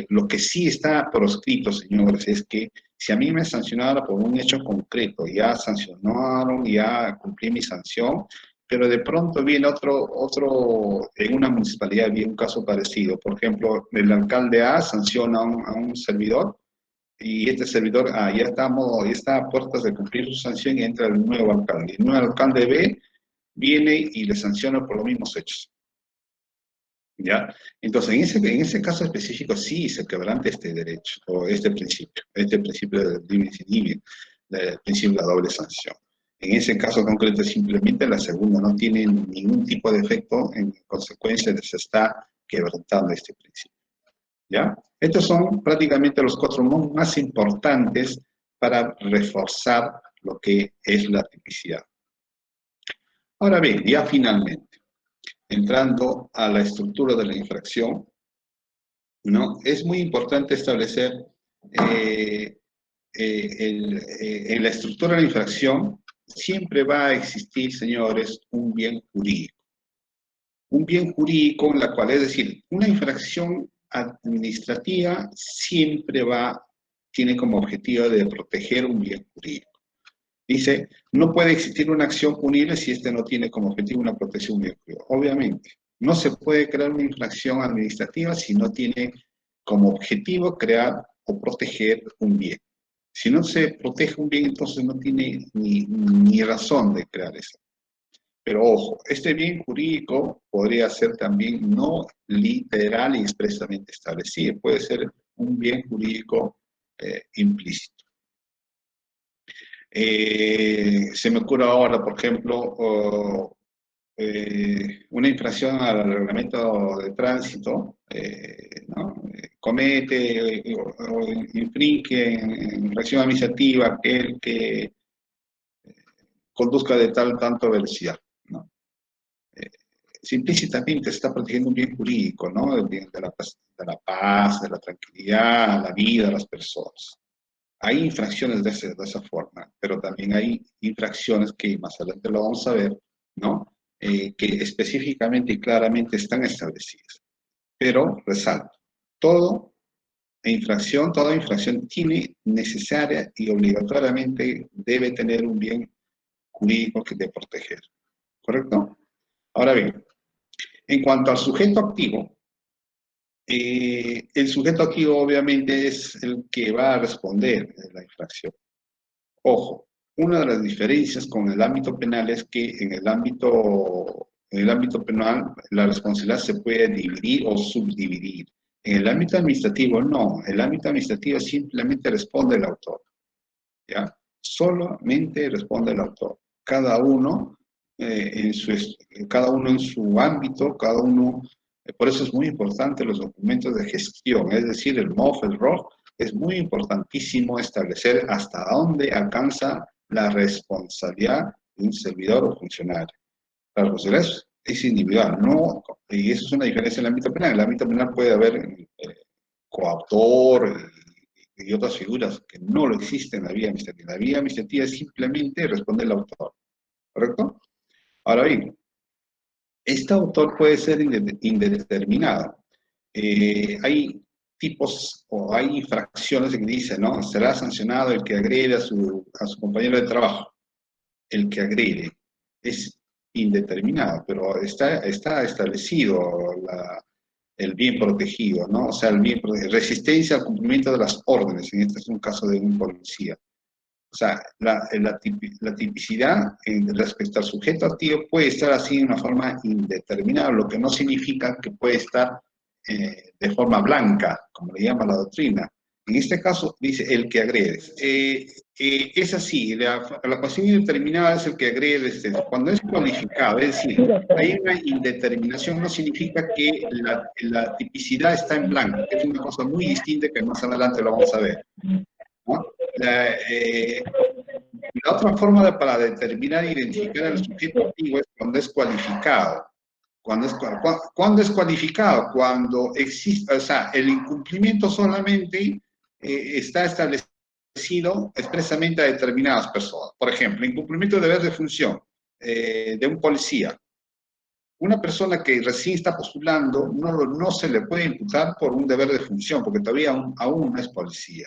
Lo que sí está proscrito, señores, es que si a mí me sancionara por un hecho concreto, ya sancionaron, ya cumplí mi sanción, pero de pronto viene en una municipalidad viene un caso parecido. Por ejemplo, el alcalde A sanciona a un servidor y este servidor ya está a puertas de cumplir su sanción y entra el nuevo alcalde. El nuevo alcalde B viene y le sanciona por los mismos hechos. ¿Ya? Entonces, en ese caso específico sí se quebranta este derecho, o este principio del dimis in idem, del principio de la doble sanción. En ese caso concreto, simplemente la segunda no tiene ningún tipo de efecto, en consecuencia de que se está quebrantando este principio. ¿Ya? Estos son prácticamente los 4 más importantes para reforzar lo que es la tipicidad. Ahora bien, ya finalmente, entrando a la estructura de la infracción, ¿no? Es muy importante establecer en la estructura de la infracción siempre va a existir, señores, un bien jurídico. Un bien jurídico en la cual, es decir, una infracción administrativa siempre tiene como objetivo de proteger un bien jurídico. Dice, no puede existir una acción punible si éste no tiene como objetivo una protección bien jurídica. Obviamente, no se puede crear una infracción administrativa si no tiene como objetivo crear o proteger un bien. Si no se protege un bien, entonces no tiene ni razón de crear eso. Pero ojo, este bien jurídico podría ser también no literal y expresamente establecido, puede ser un bien jurídico implícito. Se me ocurre ahora, por ejemplo, una infracción al reglamento de tránsito, ¿no? Comete o infringe en infracción administrativa aquel que conduzca de tanto velocidad, ¿no? Implícitamente se está protegiendo un bien jurídico, ¿no? El bien de la paz, de la tranquilidad, la vida de las personas. Hay infracciones de esa forma, pero también hay infracciones que más adelante lo vamos a ver, ¿no? Que específicamente y claramente están establecidas. Pero, resalto, toda infracción tiene necesaria y obligatoriamente debe tener un bien jurídico que debe proteger. ¿Correcto? Ahora bien, en cuanto al sujeto activo, el sujeto activo obviamente es el que va a responder de la infracción. Ojo, una de las diferencias con el ámbito penal es que en el ámbito penal la responsabilidad se puede dividir o subdividir. En el ámbito administrativo no, el ámbito administrativo simplemente responde el autor, ¿ya? Solamente responde el autor. Cada uno en su ámbito, por eso es muy importante los documentos de gestión, es decir, el MOF, el ROF, es muy importantísimo establecer hasta dónde alcanza la responsabilidad de un servidor o funcionario. La responsabilidad es individual, ¿no? Y eso es una diferencia en el ámbito penal. En el ámbito penal puede haber coautor y otras figuras que no lo existen en la vía administrativa. La vía administrativa es simplemente responder al autor, ¿correcto? Ahora bien, este autor puede ser indeterminado. Hay tipos o hay infracciones que dicen, ¿no? Será sancionado el que agrede a su compañero de trabajo. El que agrede es indeterminado, pero está establecido el bien protegido, ¿no? O sea, el bien protegido. Resistencia al cumplimiento de las órdenes, en este es un caso de un policía. O sea, la tipicidad respecto al sujeto activo puede estar así de una forma indeterminada, lo que no significa que puede estar de forma blanca, como le llama la doctrina. En este caso, dice el que agrede. Es así, la pasión indeterminada es el que agrede. Cuando es cualificado, es decir, hay una indeterminación, no significa que la tipicidad está en blanco, es una cosa muy distinta que más adelante lo vamos a ver, ¿no? La otra forma para determinar e identificar al sujeto activo es cuando es cualificado. ¿Cuándo es cualificado? Cuando existe, o sea, el incumplimiento solamente está establecido expresamente a determinadas personas. Por ejemplo, incumplimiento de deber de función de un policía. Una persona que recién está postulando no se le puede imputar por un deber de función, porque todavía aún no es policía.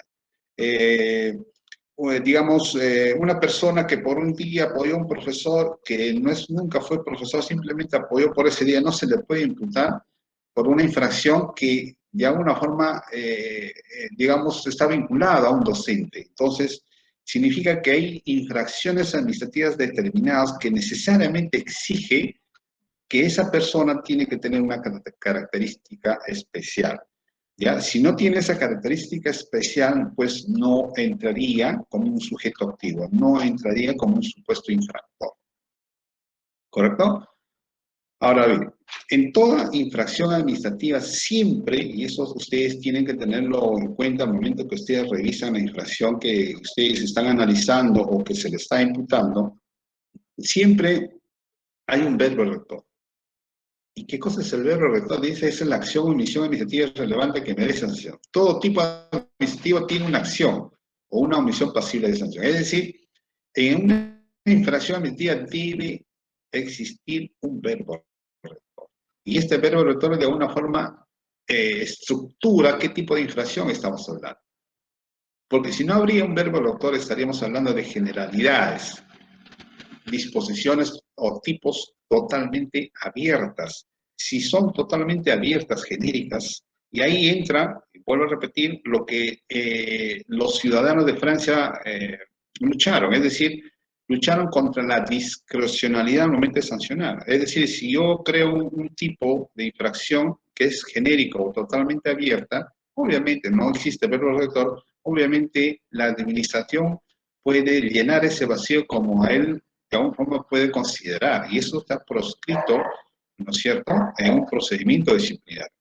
digamos, una persona que por un día apoyó a un profesor que nunca fue profesor, simplemente apoyó por ese día, no se le puede imputar por una infracción que de alguna forma, digamos, está vinculada a un docente. Entonces, significa que hay infracciones administrativas determinadas que necesariamente exige que esa persona tiene que tener una característica especial. ¿Ya? Si no tiene esa característica especial, pues no entraría como un sujeto activo, no entraría como un supuesto infractor. ¿Correcto? Ahora bien, en toda infracción administrativa siempre, y eso ustedes tienen que tenerlo en cuenta al momento que ustedes revisan la infracción que ustedes están analizando o que se le está imputando, siempre hay un verbo rector. ¿Y qué cosa es el verbo rector? Dice, es la acción o omisión administrativa relevante que merece sanción. Todo tipo administrativo tiene una acción o una omisión pasible de sanción. Es decir, en una infracción administrativa debe existir un verbo rector. Y este verbo rector de alguna forma estructura qué tipo de infracción estamos hablando. Porque si no habría un verbo rector estaríamos hablando de generalidades, disposiciones o tipos totalmente abiertas. Si son totalmente abiertas, genéricas, y ahí entra, vuelvo a repetir, lo que los ciudadanos de Francia lucharon, es decir, lucharon contra la discrecionalidad al momento de sancionar. Es decir, si yo creo un tipo de infracción que es genérico o totalmente abierta, obviamente no existe verbo rector, obviamente la administración puede llenar ese vacío como a él de alguna forma puede considerar, y eso está proscrito, ¿no es cierto?, en un procedimiento disciplinario.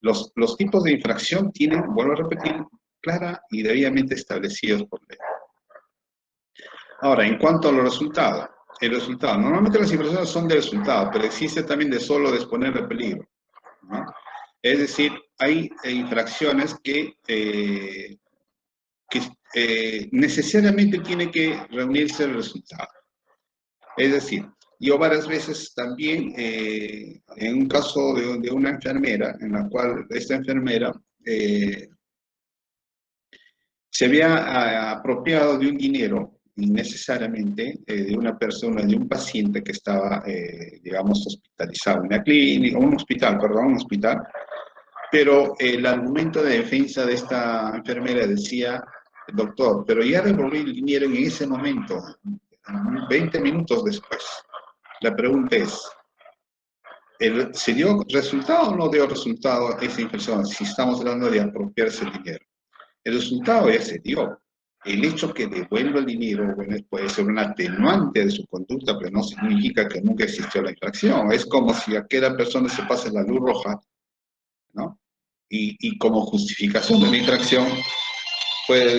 Los tipos de infracción tienen, vuelvo a repetir, clara y debidamente establecidos por ley. Ahora, en cuanto a los resultados, normalmente las infracciones son de resultado, pero existe también de solo disponer de peligro, ¿no? Es decir, hay infracciones que necesariamente tiene que reunirse el resultado. Es decir, yo varias veces también, en un caso de una enfermera, en la cual esta enfermera se había apropiado de un dinero innecesariamente de una persona, de un paciente que estaba, digamos, hospitalizado en una clínica, un hospital, perdón, un hospital, pero el argumento de defensa de esta enfermera decía, doctor, pero ya devolví el dinero en ese momento, 20 minutos después. La pregunta es, ¿se dio resultado o no dio resultado esa infracción? Si estamos hablando de apropiarse el dinero. El resultado ya se dio. El hecho que devuelva el dinero, bueno, puede ser un atenuante de su conducta, pero no significa que nunca existió la infracción. Es como si aquella persona se pase la luz roja, ¿no? Y como justificación de la infracción puede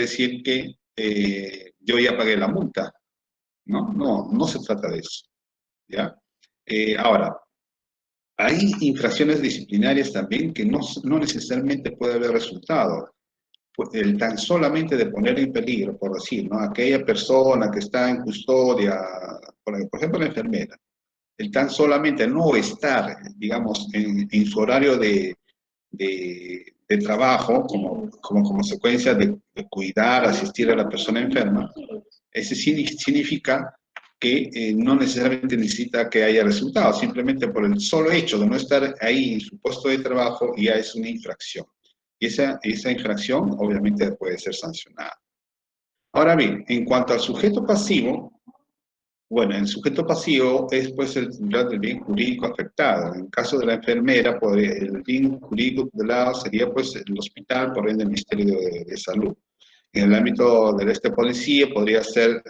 decir que yo ya pagué la multa, ¿no? No se trata de eso, ¿ya? Ahora, hay infracciones disciplinarias también que no necesariamente puede haber resultado. El tan solamente de poner en peligro, por decir, ¿no? Aquella persona que está en custodia, por ejemplo, la enfermera, el tan solamente no estar, digamos, en su horario de trabajo como consecuencia de cuidar, asistir a la persona enferma, ese significa que no necesariamente necesita que haya resultados, simplemente por el solo hecho de no estar ahí en su puesto de trabajo ya es una infracción. Y esa infracción obviamente puede ser sancionada. Ahora bien, en cuanto al sujeto pasivo, bueno, el sujeto pasivo es pues el titular del bien jurídico afectado. En caso de la enfermera, el bien jurídico tutelado sería pues el hospital, por ende el Ministerio de Salud. En el ámbito de este policía podría ser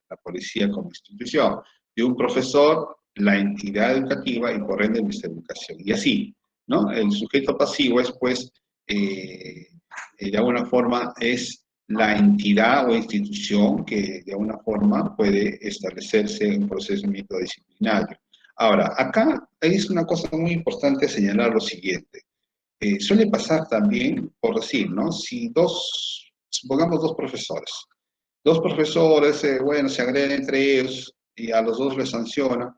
la policía como institución. De un profesor, la entidad educativa y por ende el Ministerio de Educación. Y así, ¿no? El sujeto pasivo es pues, de alguna forma, es la entidad o institución que de alguna forma puede establecerse en un procedimiento disciplinario. Ahora, acá es una cosa muy importante señalar lo siguiente. Suele pasar también, por decir, ¿no? Si supongamos dos profesores, bueno, se agreden entre ellos y a los dos les sanciona,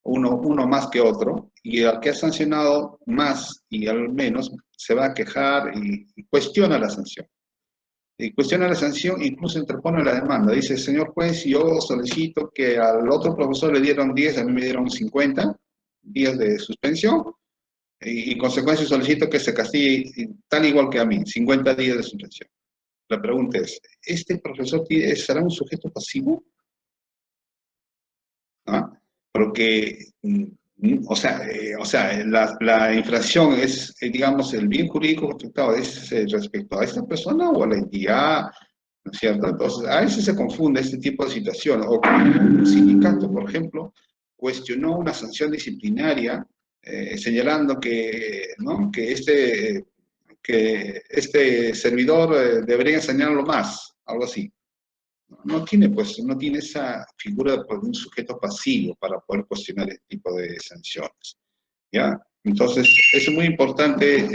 uno más que otro, y al que ha sancionado más y al menos se va a quejar y cuestiona la sanción. cuestiona la sanción, incluso interpone la demanda. Dice, señor juez, yo solicito que al otro profesor le dieron 10, a mí me dieron 50 días de suspensión, y en consecuencia solicito que se castigue tal igual que a mí, 50 días de suspensión. La pregunta es, ¿este profesor será un sujeto pasivo? ¿Ah? Porque, la infracción es, digamos, el bien jurídico afectado es respecto a esta persona o a la entidad, ¿no es cierto? Entonces, a veces se confunde este tipo de situaciones. O un sindicato, por ejemplo, cuestionó una sanción disciplinaria señalando que, ¿no? que este servidor debería enseñarlo más, algo así. No tiene, pues, no tiene esa figura de un sujeto pasivo para poder cuestionar este tipo de sanciones, ¿ya? Entonces, es muy importante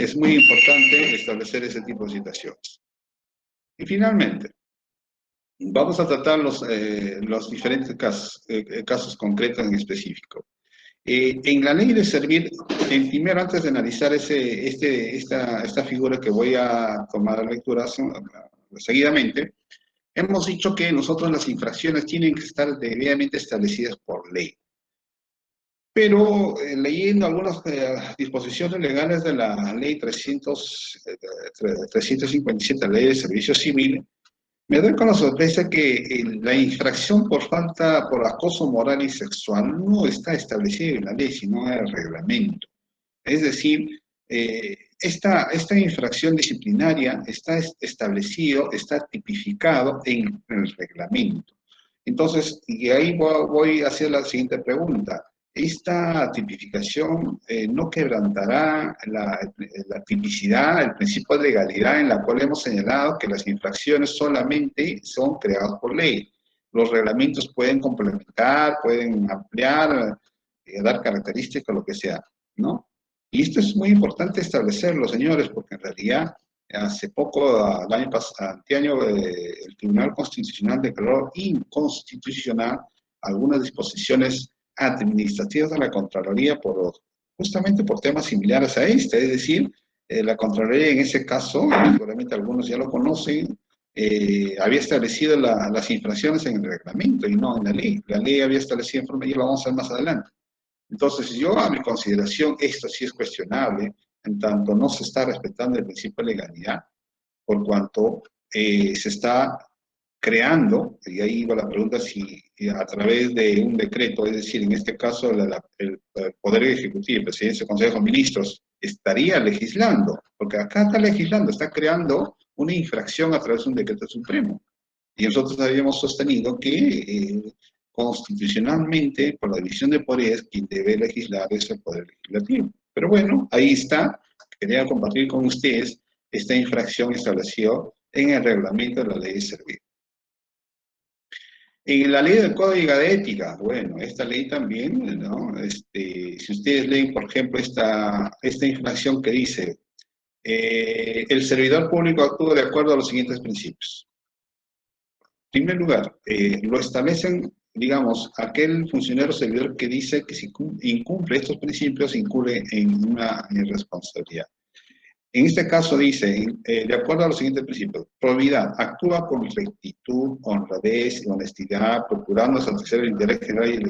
establecer ese tipo de situaciones. Y finalmente, vamos a tratar los diferentes casos concretos en específico. En la ley de servir, primero antes de analizar esta figura que voy a tomar lectura seguidamente, hemos dicho que nosotros las infracciones tienen que estar debidamente establecidas por ley. Pero leyendo algunas disposiciones legales de la ley 357, la ley de servicio civil, me doy con la sorpresa que la infracción por falta, por acoso moral y sexual no está establecida en la ley, sino en el reglamento. Es decir, esta infracción disciplinaria está establecido, está tipificado en el reglamento. Entonces, y ahí voy a hacer la siguiente pregunta. ¿Esta tipificación no quebrantará la tipicidad, el principio de legalidad en la cual hemos señalado que las infracciones solamente son creadas por ley? Los reglamentos pueden complementar, pueden ampliar, dar características, lo que sea, ¿no? Y esto es muy importante establecerlo, señores, porque en realidad hace poco, el año pasado, anteaño, el Tribunal Constitucional declaró inconstitucional algunas disposiciones administrativas de la Contraloría justamente por temas similares a este, es decir, la Contraloría en ese caso, seguramente algunos ya lo conocen, había establecido las infracciones en el reglamento y no en la ley. La ley había establecido informe y lo vamos a ver más adelante. Entonces, yo a mi consideración, esto sí es cuestionable, en tanto no se está respetando el principio de legalidad, por cuanto se está creando, y ahí va la pregunta si a través de un decreto, es decir, en este caso el Poder Ejecutivo, el Presidencia del Consejo de Ministros, estaría legislando, porque acá está legislando, está creando una infracción a través de un decreto supremo. Y nosotros habíamos sostenido que constitucionalmente, por la división de poderes, quien debe legislar es el Poder Legislativo. Pero bueno, ahí está. Quería compartir con ustedes esta infracción establecida en el reglamento de la ley de servicio. En la ley del Código de Ética, bueno, esta ley también, ¿no? Si ustedes leen, por ejemplo, esta infracción que dice, el servidor público actúa de acuerdo a los siguientes principios. En primer lugar, lo establecen, digamos, aquel funcionario servidor que dice que si incumple estos principios, incurre en una irresponsabilidad. En este caso dice, de acuerdo a los siguientes principios, probidad, actúa con rectitud, honradez y honestidad, procurando satisfacer el interés general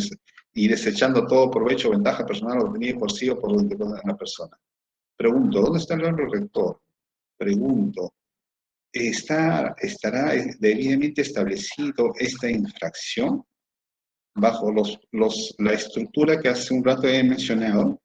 y desechando todo provecho o ventaja personal obtenida por sí o por la persona. Pregunto, ¿dónde está el órgano rector? Pregunto, ¿estará debidamente establecido esta infracción bajo la estructura que hace un rato he mencionado,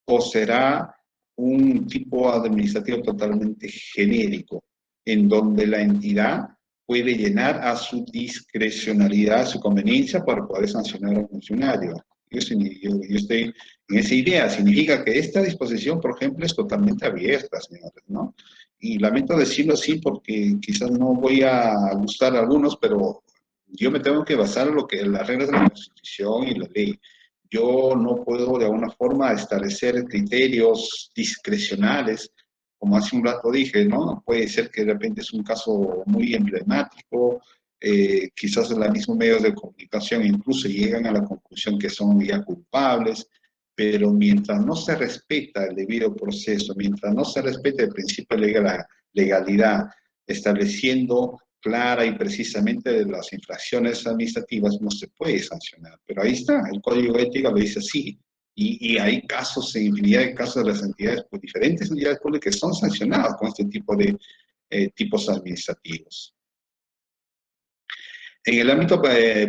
o será un tipo administrativo totalmente genérico, en donde la entidad puede llenar a su discrecionalidad, a su conveniencia para poder sancionar a un funcionario? Yo estoy en esa idea. Significa que esta disposición, por ejemplo, es totalmente abierta, señores, ¿no? Y lamento decirlo así porque quizás no voy a gustar a algunos, pero yo me tengo que basar en las reglas de la Constitución y la ley. Yo no puedo de alguna forma establecer criterios discrecionales, como hace un rato dije, ¿no? Puede ser que de repente es un caso muy emblemático, quizás en los mismos medios de comunicación incluso llegan a la conclusión que son ya culpables, pero mientras no se respeta el debido proceso, mientras no se respeta el principio de legalidad, estableciendo clara y precisamente de las infracciones administrativas no se puede sancionar. Pero ahí está, el código ético lo dice así. Y hay casos, infinidad de casos de las entidades, pues, diferentes entidades públicas que son sancionadas con este tipo de tipos administrativos. En el ámbito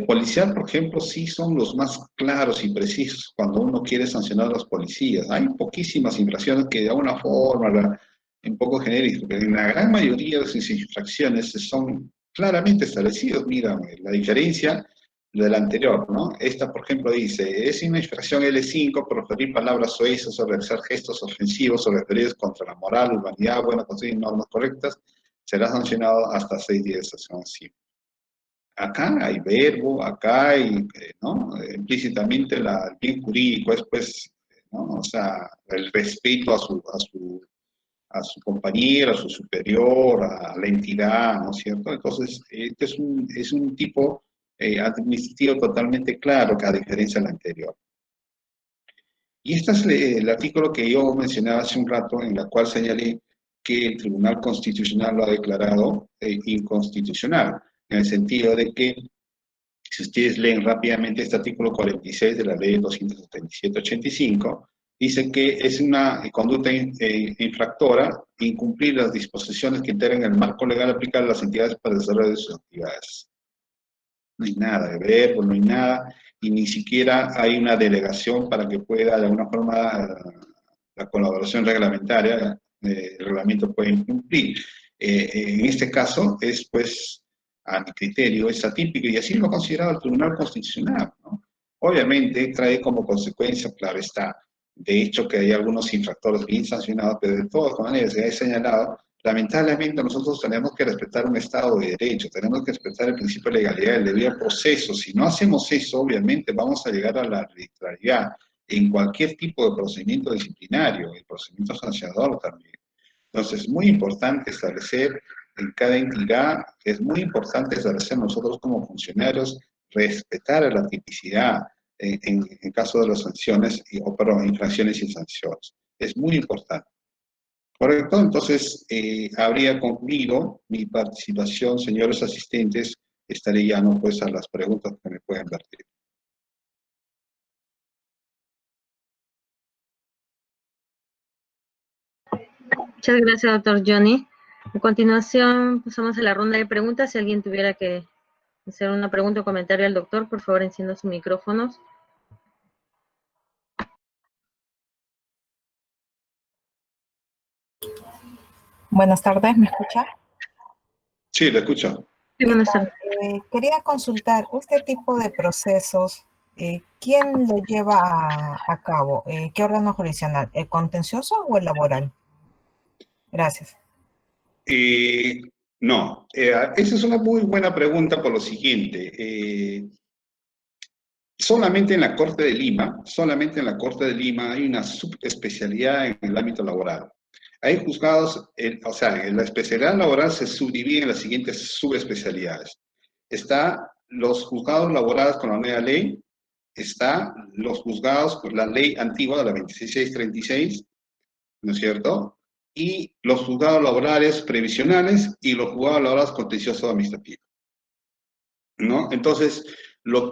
policial, por ejemplo, sí son los más claros y precisos cuando uno quiere sancionar a los policías. Hay poquísimas infracciones que de alguna forma, un poco genéricas, pero en la gran mayoría de esas infracciones son claramente establecidos. Mira, la diferencia de la anterior, ¿no? Esta, por ejemplo, dice, es una infracción L5 por referir palabras suizas o realizar gestos ofensivos o referidos contra la moral, urbanidad, buena conducta y normas correctas, será sancionado hasta 6 días de sanción civil. Acá hay verbo, acá hay, ¿no? Implícitamente el bien jurídico es, pues, ¿no? O sea, el respeto a su compañero, a su superior, a la entidad, ¿no es cierto? Entonces, este es un tipo administrativo totalmente claro, que a diferencia del anterior. Y este es el artículo que yo mencionaba hace un rato, en la cual señalé que el Tribunal Constitucional lo ha declarado inconstitucional, en el sentido de que si ustedes leen rápidamente este artículo 46 de la ley 277/85, dice que es una conducta infractora incumplir las disposiciones que integran el marco legal aplicable a las entidades para el desarrollo de sus actividades. No hay nada de verbo, no hay nada, y ni siquiera hay una delegación para que pueda, de alguna forma, la colaboración reglamentaria, el reglamento puede incumplir. En este caso es, pues, a mi criterio, es atípico, y así lo ha considerado el Tribunal Constitucional, ¿no? Obviamente trae como consecuencia, claro está, de hecho que hay algunos infractores bien sancionados, pero de todas maneras, se ha señalado, lamentablemente nosotros tenemos que respetar un Estado de Derecho, tenemos que respetar el principio de legalidad, el debido proceso. Si no hacemos eso, obviamente vamos a llegar a la arbitrariedad en cualquier tipo de procedimiento disciplinario, el procedimiento sancionador también. Entonces, es muy importante establecer en cada entidad, es muy importante establecer nosotros como funcionarios, respetar la tipicidad en caso de las sanciones, o perdón, infracciones y sanciones. Es muy importante. Correcto, entonces habría concluido mi participación, señores asistentes, estaré ya no pues a las preguntas que me puedan vertir. Muchas gracias, doctor Johnny. A continuación, pasamos a la ronda de preguntas. Si alguien tuviera que hacer una pregunta o comentario al doctor, por favor, encienda sus micrófonos. Buenas tardes, ¿me escucha? Sí, le escucho. Sí, buenas tardes. Quería consultar este tipo de procesos, ¿quién lo lleva a cabo? ¿Qué órgano jurisdiccional? ¿El contencioso o el laboral? Gracias. No, esa es una muy buena pregunta por lo siguiente. Solamente en la Corte de Lima, hay una subespecialidad en el ámbito laboral. Hay juzgados, o sea, en la especialidad laboral se subdivide en las siguientes subespecialidades. Está los juzgados laborales con la nueva ley, está los juzgados con la ley antigua de la 2636, ¿no es cierto? Y los juzgados laborales previsionales y los juzgados laborales contenciosos administrativos, ¿no? Entonces, los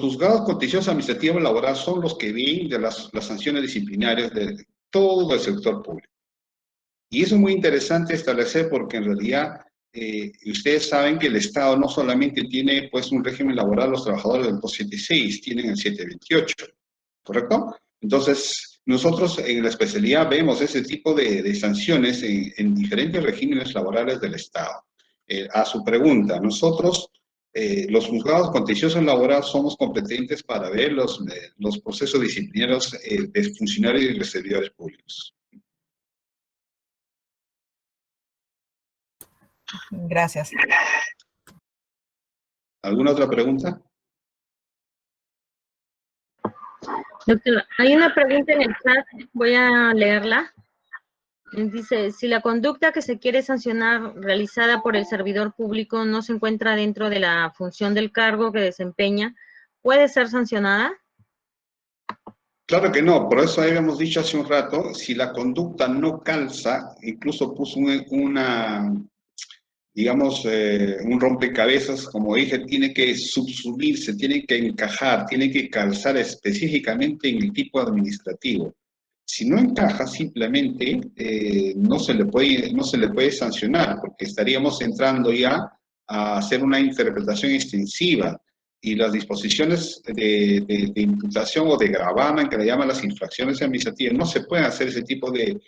juzgados contenciosos administrativos laborales son los que ven de las sanciones disciplinarias de todo el sector público. Y eso es muy interesante establecer porque en realidad ustedes saben que el Estado no solamente tiene pues un régimen laboral los trabajadores del 276, tienen el 728, ¿correcto? Entonces, nosotros en la especialidad vemos ese tipo de sanciones en diferentes regímenes laborales del Estado. A su pregunta, nosotros, los juzgados contenciosos laborales, somos competentes para ver los procesos disciplinarios de funcionarios y de servidores públicos. Gracias. ¿Alguna otra pregunta? Doctor, hay una pregunta en el chat, voy a leerla. Dice, si la conducta que se quiere sancionar realizada por el servidor público no se encuentra dentro de la función del cargo que desempeña, ¿puede ser sancionada? Claro que no, por eso habíamos dicho hace un rato, si la conducta no calza, incluso puso digamos, un rompecabezas, como dije, tiene que subsumirse, tiene que encajar, tiene que calzar específicamente en el tipo administrativo. Si no encaja, simplemente no se le puede sancionar, porque estaríamos entrando ya a hacer una interpretación extensiva. Y las disposiciones de imputación o de gravamen, que le llaman las infracciones administrativas, no se pueden hacer ese tipo de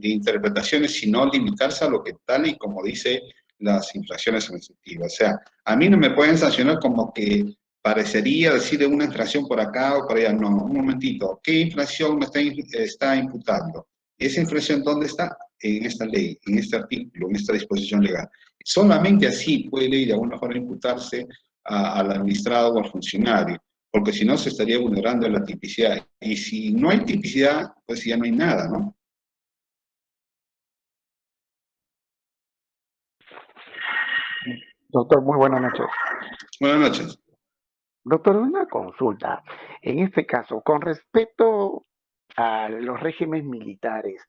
interpretaciones, sino limitarse a lo que tal y como dice las infracciones administrativas. O sea, a mí no me pueden sancionar como que parecería decir una infracción por acá o por allá. No, un momentito. ¿Qué infracción me está imputando? ¿Esa infracción dónde está? En esta ley, en este artículo, en esta disposición legal. Solamente así puede de alguna forma imputarse al administrado o al funcionario, porque si no se estaría vulnerando la tipicidad. Y si no hay tipicidad, pues ya no hay nada, ¿no? Doctor, muy buenas noches. Buenas noches. Doctor, una consulta. En este caso, con respecto a los regímenes militares,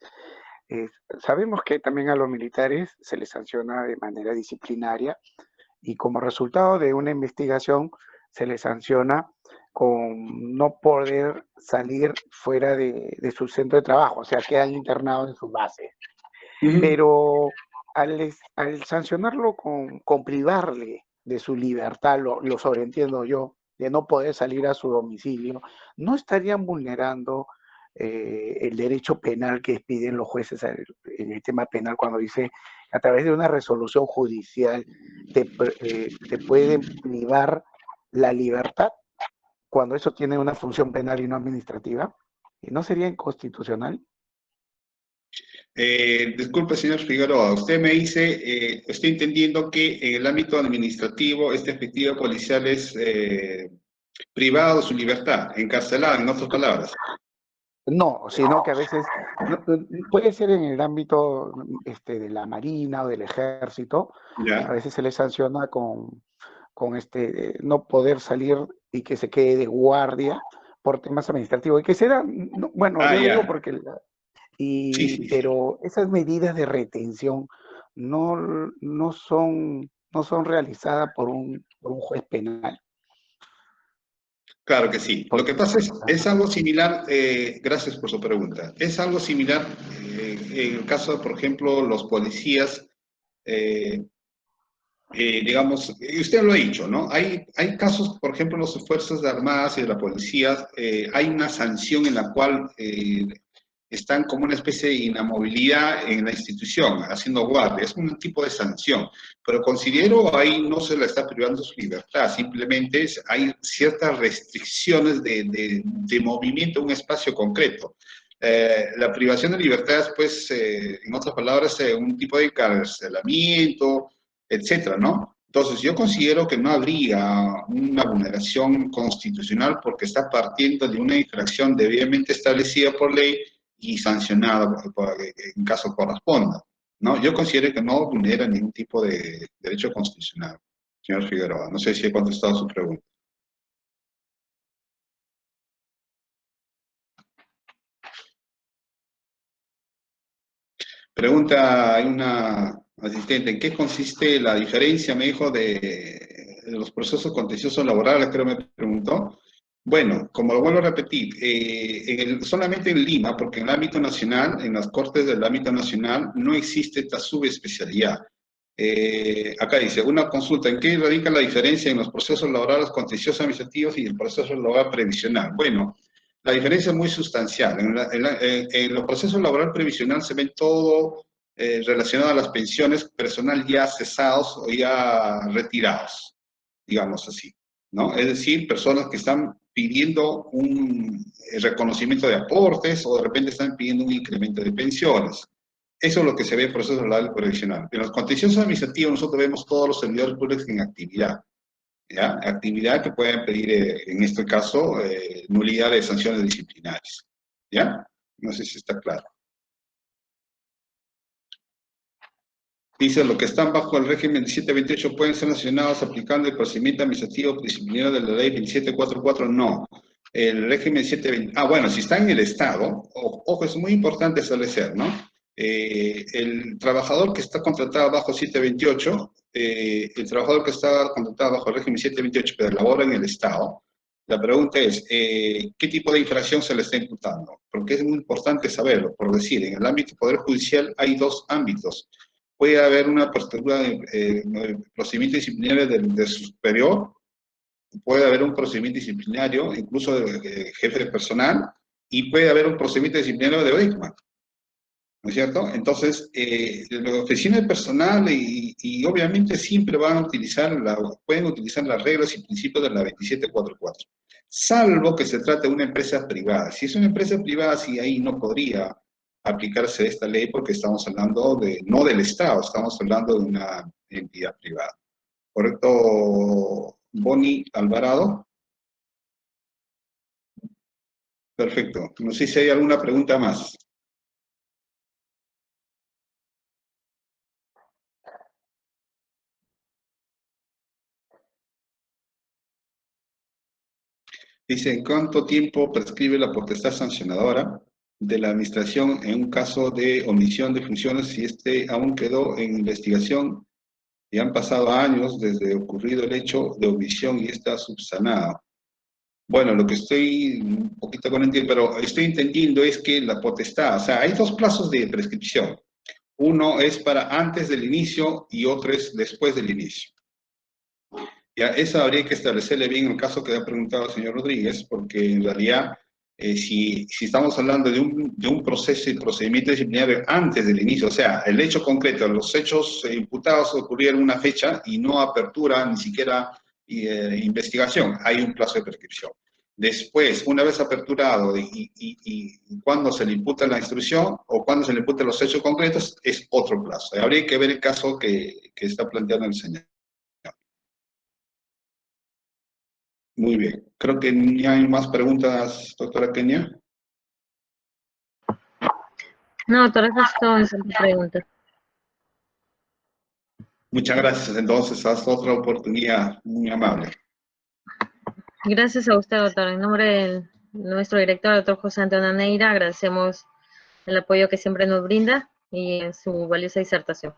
sabemos que también a los militares se les sanciona de manera disciplinaria y como resultado de una investigación se les sanciona con no poder salir fuera de su centro de trabajo, o sea, quedan internados en sus bases. Pero al sancionarlo con privarle de su libertad, lo sobreentiendo yo, de no poder salir a su domicilio, no estarían vulnerando el derecho penal que piden los jueces en el tema penal cuando dice a través de una resolución judicial te pueden privar la libertad cuando eso tiene una función penal y no administrativa. ¿Y no sería inconstitucional? Disculpe, señor Figueroa, usted me dice, estoy entendiendo que en el ámbito administrativo este efectivo policial es privado de su libertad, encarcelado, en otras palabras. No, sino que a veces puede ser en el ámbito de la Marina o del Ejército, ¿Ya? a veces se le sanciona con no poder salir y que se quede de guardia por temas administrativos. Y que será, bueno, yo ya. digo porque Sí. pero esas medidas de retención no son realizadas por un juez penal. Claro que sí. Lo que pasa es algo similar, gracias por su pregunta, es algo similar en el caso, por ejemplo, los policías, digamos, usted lo ha dicho, ¿no? Hay casos, por ejemplo, las Fuerzas Armadas y de la policía, hay una sanción en la cual están como una especie de inamovilidad en la institución, haciendo guardia, es un tipo de sanción, pero considero ahí no se la está privando su libertad, simplemente hay ciertas restricciones de movimiento en un espacio concreto. La privación de libertad es, pues, en otras palabras, un tipo de encarcelamiento, etcétera, ¿no? Entonces, yo considero que no habría una vulneración constitucional porque está partiendo de una infracción debidamente establecida por ley y sancionada en caso corresponda, ¿no? Yo considero que no vulnera ningún tipo de derecho constitucional, señor Figueroa. No sé si he contestado su pregunta. Pregunta, hay una asistente, ¿en qué consiste la diferencia, me dijo, de los procesos contenciosos laborales? Creo me preguntó. Bueno, como lo vuelvo a repetir, solamente en Lima, porque en el ámbito nacional, en las cortes del ámbito nacional, no existe esta subespecialidad. Acá dice, una consulta, ¿en qué radica la diferencia en los procesos laborales contenciosos administrativos y el proceso laboral previsional? Bueno, la diferencia es muy sustancial. En los procesos laboral previsional se ven todo relacionado a las pensiones personal ya cesados o ya retirados, digamos así, ¿no? Es decir, personas que están pidiendo un reconocimiento de aportes o de repente están pidiendo un incremento de pensiones. Eso es lo que se ve en el proceso laboral previsional. En los contenciosos administrativos nosotros vemos todos los servidores públicos en actividad, ¿ya? Actividad que pueden pedir, en este caso, nulidad de sanciones disciplinarias, ¿ya? No sé si está claro. Dice, los que están bajo el régimen 1728 pueden ser sancionados aplicando el procedimiento administrativo disciplinario de la ley 2744, no. El régimen 720, bueno, si está en el Estado, ojo, es muy importante establecer, ¿no? El trabajador que está contratado bajo 728, el trabajador que está contratado bajo el régimen 728 pero labora en el Estado, la pregunta es, ¿qué tipo de infracción se le está imputando? Porque es muy importante saberlo. Por decir, en el ámbito del Poder Judicial hay dos ámbitos. Puede haber una procedura de procedimiento disciplinario de su superior, puede haber un procedimiento disciplinario, incluso de jefe de personal, y puede haber un procedimiento disciplinario de OICMA, ¿no es cierto? Entonces, la oficina de personal y obviamente siempre van a utilizar, pueden utilizar las reglas y principios de la 2744, salvo que se trate de una empresa privada. Si es una empresa privada, sí, ahí no podría aplicarse esta ley porque estamos hablando no del Estado, estamos hablando de una entidad privada. ¿Correcto, Bonnie Alvarado? Perfecto. No sé si hay alguna pregunta más. Dice, ¿en cuánto tiempo prescribe la potestad sancionadora de la administración en un caso de omisión de funciones si este aún quedó en investigación y han pasado años desde ocurrido el hecho de omisión y está subsanado? Bueno, lo que estoy un poquito con pero estoy entendiendo es que la potestad, o sea, hay dos plazos de prescripción. Uno es para antes del inicio y otro es después del inicio. Ya, eso habría que establecerle bien el caso que ha preguntado el señor Rodríguez, porque en realidad, si estamos hablando de un proceso y procedimiento disciplinario antes del inicio, o sea, el hecho concreto, los hechos imputados ocurrieron una fecha y no apertura ni siquiera investigación, hay un plazo de prescripción. Después, una vez aperturado y cuando se le imputa la instrucción o cuando se le imputan los hechos concretos, es otro plazo. Habría que ver el caso que está planteando el señor. Muy bien. Creo que ni hay más preguntas, doctora Kenia. No, doctor, esas son mis preguntas. Muchas gracias. Entonces, hasta otra oportunidad. Muy amable. Gracias a usted, doctor. En nombre de nuestro director, doctor José Antonio Neira, agradecemos el apoyo que siempre nos brinda y en su valiosa disertación.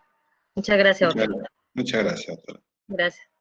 Muchas gracias, doctor. Muchas gracias, doctora. Gracias.